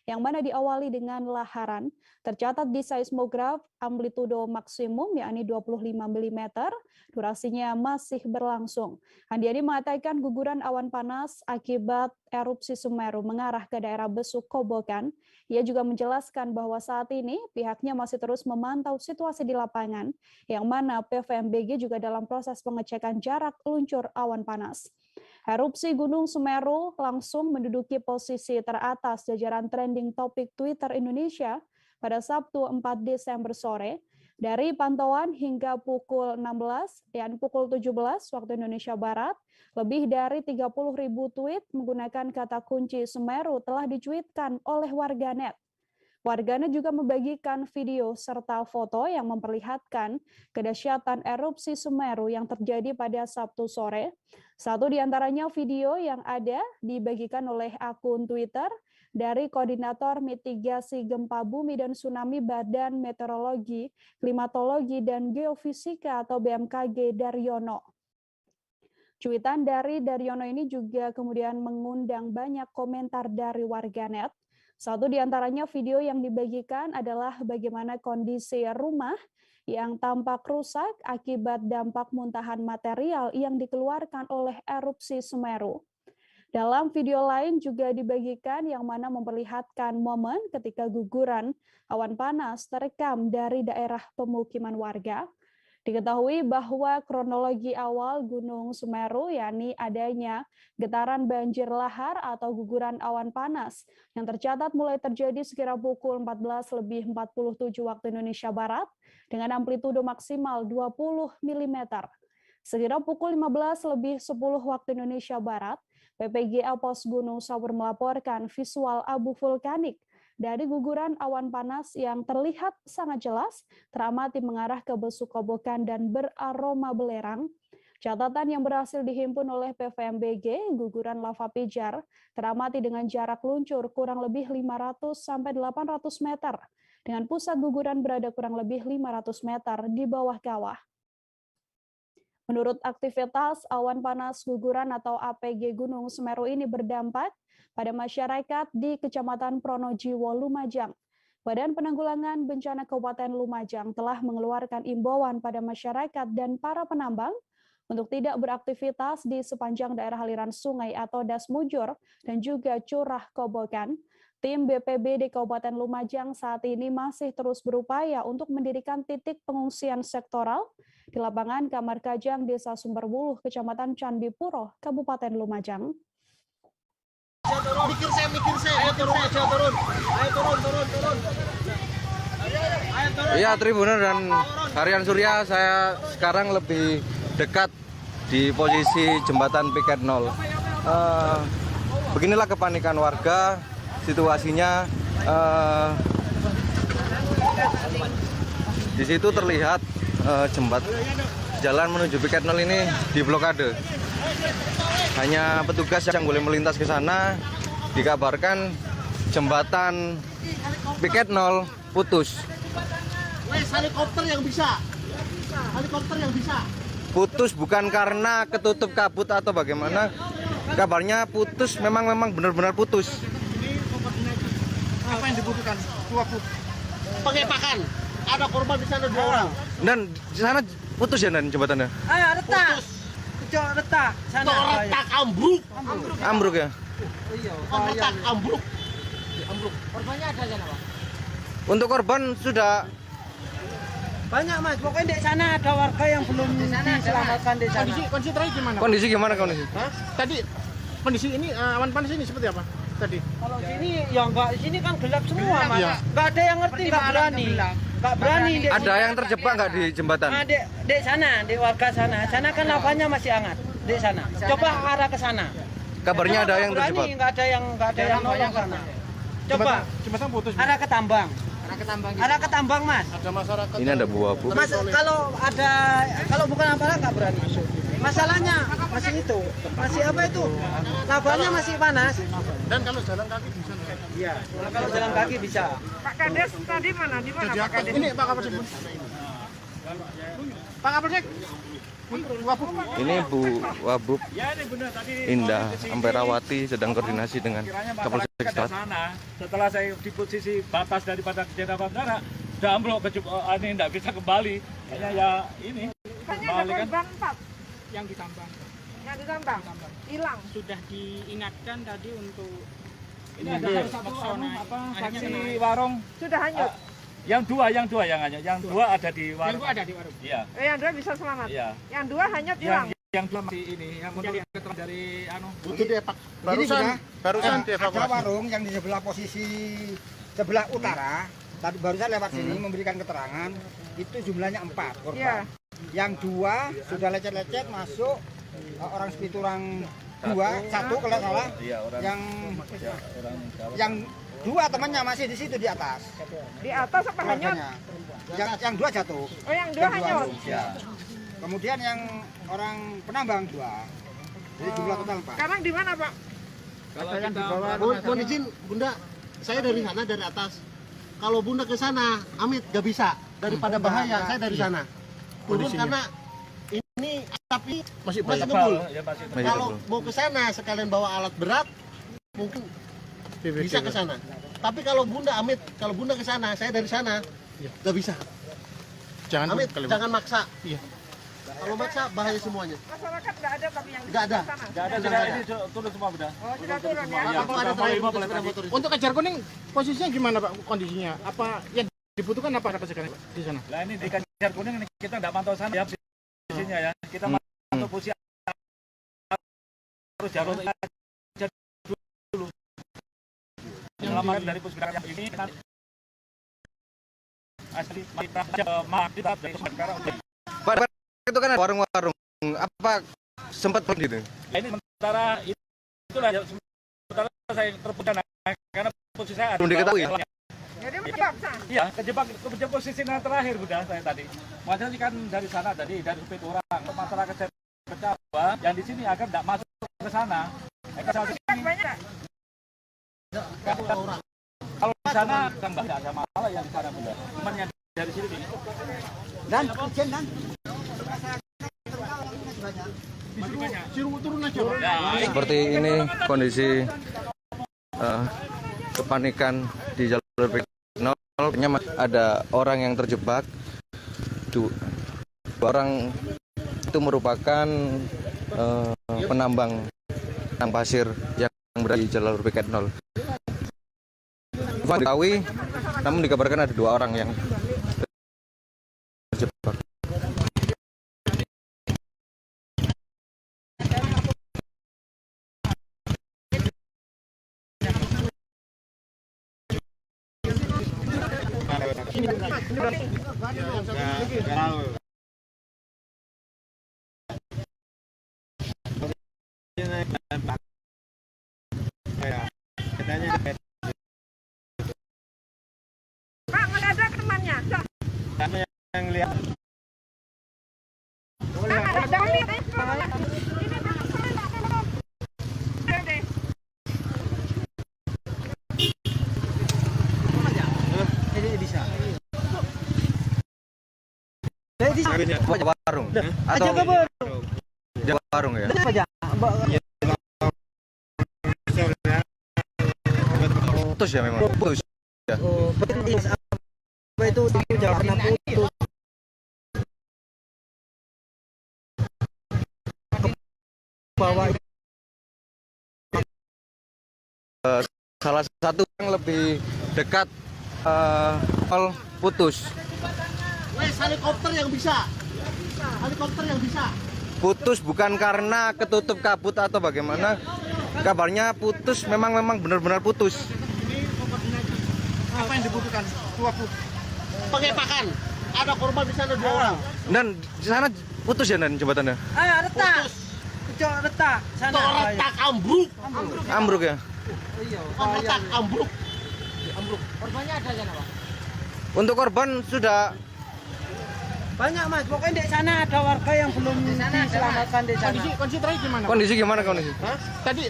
yang mana diawali dengan laharan, tercatat di seismograf amplitudo maksimum yakni 25 mm, durasinya masih berlangsung. Andiani mengatakan guguran awan panas akibat erupsi Semeru mengarah ke daerah Besuk Kobokan. Ia juga menjelaskan bahwa saat ini pihaknya masih terus memantau situasi di lapangan, yang mana PVMBG juga dalam proses pengecekan jarak luncur awan panas. Erupsi Gunung Semeru langsung menduduki posisi teratas jajaran trending topik Twitter Indonesia pada Sabtu 4 Desember sore. Dari pantauan hingga pukul 16, yakni pukul 17 waktu Indonesia Barat, lebih dari 30.000 tweet menggunakan kata kunci Semeru telah dicuitkan oleh warganet. Warganet juga membagikan video serta foto yang memperlihatkan kedahsyatan erupsi Semeru yang terjadi pada Sabtu sore. Satu di antaranya video yang ada dibagikan oleh akun Twitter dari Koordinator Mitigasi Gempa Bumi dan Tsunami Badan Meteorologi, Klimatologi, dan Geofisika atau BMKG Daryono. Cuitan dari Daryono ini juga kemudian mengundang banyak komentar dari warganet. Satu di antaranya video yang dibagikan adalah bagaimana kondisi rumah yang tampak rusak akibat dampak muntahan material yang dikeluarkan oleh erupsi Semeru. Dalam video lain juga dibagikan yang mana memperlihatkan momen ketika guguran awan panas terekam dari daerah pemukiman warga. Diketahui bahwa kronologi awal Gunung Semeru yakni adanya getaran banjir lahar atau guguran awan panas yang tercatat mulai terjadi sekira pukul 14.47 waktu Indonesia Barat dengan amplitudo maksimal 20 mm. Sekira pukul 15.10 waktu Indonesia Barat, PPGA Pos Gunung Sawur melaporkan visual abu vulkanik dari guguran awan panas yang terlihat sangat jelas teramati mengarah ke Besuk Kobokan dan beraroma belerang. Catatan yang berhasil dihimpun oleh PVMBG, guguran lava pijar teramati dengan jarak luncur kurang lebih 500 sampai 800 meter, dengan pusat guguran berada kurang lebih 500 meter di bawah kawah. Menurut aktivitas awan panas guguran atau APG Gunung Semeru ini berdampak pada masyarakat di Kecamatan Pronojiwo, Lumajang. Badan Penanggulangan Bencana Kabupaten Lumajang telah mengeluarkan imbauan pada masyarakat dan para penambang untuk tidak beraktivitas di sepanjang daerah aliran sungai atau das mujur dan juga curah kobokan. Tim BPBD Kabupaten Lumajang saat ini masih terus berupaya untuk mendirikan titik pengungsian sektoral di lapangan Kamar Kajang, Desa Sumberbuluh, Kecamatan Candipuro, Kabupaten Lumajang. Mikir saya. Ayo turun. Iya, Tribuner dan Harian Surya, saya sekarang lebih dekat di posisi jembatan Piket 0. Beginilah kepanikan warga, situasinya di situ terlihat jalan menuju Piket 0 ini diblokade. Hanya petugas yang boleh melintas ke sana. Dikabarkan jembatan Piket 0 putus. Helikopter yang bisa. Putus bukan karena ketutup kabut atau bagaimana. Kabarnya putus, memang benar-benar putus. Apa yang dibutuhkan? Pakai pakan. Ada korban di sana 2 orang. Dan di sana putus ya dan jembatannya? Ayo retak. Retak sana. Retak ambruk. Ambruk ya? Retak ambruk. Korbannya ada sana, Pak? Untuk korban sudah Banyak, Mas. Pokoknya di sana ada warga yang belum diselamatkan di sana. Kondisi terakhir gimana? kondisi gimana kondisi? Hah? Tadi kondisi ini awan panas ini seperti apa? Tadi. Kalau sini ya enggak, sini kan gelap semua, Mas. Iya. Enggak ada yang ngerti, enggak berani. Enggak berani. Ada yang terjebak nggak di jembatan? Nah, di sana, di warga sana. Sana kan lavanya masih hangat. Di sana. Coba arah ke sana. Kabarnya ada yang berani, terjebak. enggak ada yang nolong sana. Coba Jembatan putus. arah ke tambang. Arah ke tambang, Mas. Ada masyarakat. Ini ada buah bu. Mas, kalau bukan aparat nggak berani. Masalahnya masih itu, masih apa itu? Lavanya masih panas. Dan kalau jalan kaki bisa. Iya. Kalau jalan kaki bisa. Pak Kades tadi mana? Di mana Pak Kades? Ini Pak Kapolsek. Pak Kapolsek. Ini Bu Wabub Indah Amperawati sedang koordinasi dengan Kapolsek Selat. Setelah saya di posisi batas daripada kejadian bandara, udah ambruk ini tidak bisa kembali. Hanya ya ini. Hanya ada korban 4 yang ditambang. yang ditambang, hilang. Sudah diingatkan tadi untuk ini ada satu saksi warung. Sudah hanyut. Yang dua yang hanyut. Yang dua ada di warung. Yang dua ada di warung. Iya. Yang 2 bisa selamat. Iya. Yang 2 hanyut hilang. Yang dua masih ini, yang menurut keterangan dari Itu barusan dievakuasi. Ada warung yang di sebelah posisi sebelah utara, tadi barusan lewat sini memberikan keterangan, itu jumlahnya 4 korban. Iya. Yang 2 sudah lecet-lecet masuk, orang sepiturang 2, 1 kalau salah. Iya, orang yang Dua temannya masih di situ di atas. Di atas apa hanyut? Keluarganya. Yang dua jatuh. Oh, yang dua hanyut. Ya. Kemudian yang orang penambang 2. Jadi jumlah total 4. Sekarang di mana, Pak? Kalau yang di bawah. Mohon izin, Bunda. Saya dari sana, dari atas. Kalau Bunda ke sana, Amit gak bisa. Daripada bahaya, saya dari sana. Turun karena ini tapi masih ngebul. Kalau mau ke sana sekalian bawa alat berat, mungkin bisa ke sana. Tapi kalau Bunda Amit, kalau Bunda ke sana, saya dari sana, gak bisa. Jangan Amit, jangan maksa. Iya. Kalau maksa bahaya semuanya. Masyarakat nggak ada tapi yang nggak ada. Ini turun semua udah. Oh, sudah turun ya. Ada untuk kejar kuning posisinya gimana Pak kondisinya? Apa yang dibutuhkan apa sekarang di sana? Nah ini di kejar kuning kita nggak mantau sana ya posisinya ya. Kita mantau posisi harus jalur dulu. Selamat dari posisi ini asli kita sekarang itu kan ada warung-warung apa sempat gitu. Ini sementara itulah sementara saya terpecah karena posisi saya belum diketahui. Jadi menjebak. Iya, kejebak posisi yang terakhir Bunda saya tadi. Maksudnya kan dari sana dari supir orang masyarakat saya pecah yang di sini agar tidak masuk ke sana. Banyak. Kalau di sana kan tidak ada masalah yang di sana Bunda. Cuman yang dari sini. Dan izin dan Seperti ini kondisi kepanikan di jalur PK0. Ada orang yang terjebak. 2 orang itu merupakan penambang pasir yang berada di jalur PK0. Diketahui, namun dikabarkan ada 2 orang yang terjebak. Pak, mendadak temannya. Yang lihat warung atau warung ya? Putus ya memang. Putus. Ya. Apa itu jalan putus. Bawa salah satu yang lebih dekat putus. Helikopter yang bisa. Helikopter yang bisa. Putus bukan karena ketutup kabut atau bagaimana. Kabarnya putus memang benar-benar putus. Apa yang dibutuhkan? Pakai pakan. Ada korban di sana 2 orang. Dan di sana putus ya dan jembatannya? retak. Retak sana. Retak ambruk. Ambruk ya? Iya. Retak ambruk. Korbannya ada aja Pak? Untuk korban sudah banyak Mas, pokoknya di sana ada warga yang belum diselamatkan di sana. Kondisi terakhir gimana? Kondisi gimana kondisi? Tadi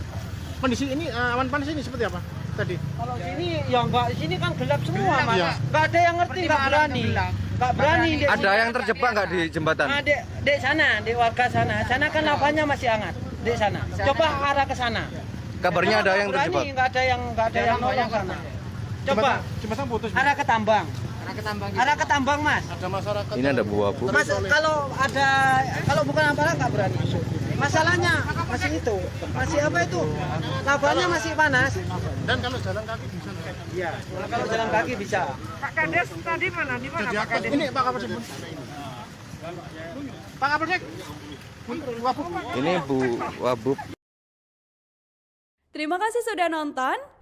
kondisi ini awan panas ini seperti apa? Tadi? Kalau sini ya enggak, sini kan gelap semua Mas. Enggak ada yang ngerti, enggak berani. Enggak berani. Ada yang terjebak enggak di jembatan? Nah, di sana, di warga sana. Sana kan lavanya masih hangat. Di sana. Coba arah ke sana. Kabarnya ada yang terjebak. Enggak ada yang nolong sana. Coba. Jembatan putus. Arah ke tambang. Arah ke tambang Mas. Ada masyarakat. Ini ada buah bu. Mas, kalau bukan aparat nggak berani masuk. Masalahnya masih itu, masih apa itu? Lavanya masih panas. Dan kalau jalan kaki bisa. Iya. Kalau jalan kaki bisa. Pak Kades tadi mana? Di mana Pak Kades? Ini Pak Kapolsek. Pak Kapolsek. Ini Bu Wabub. Terima kasih sudah nonton.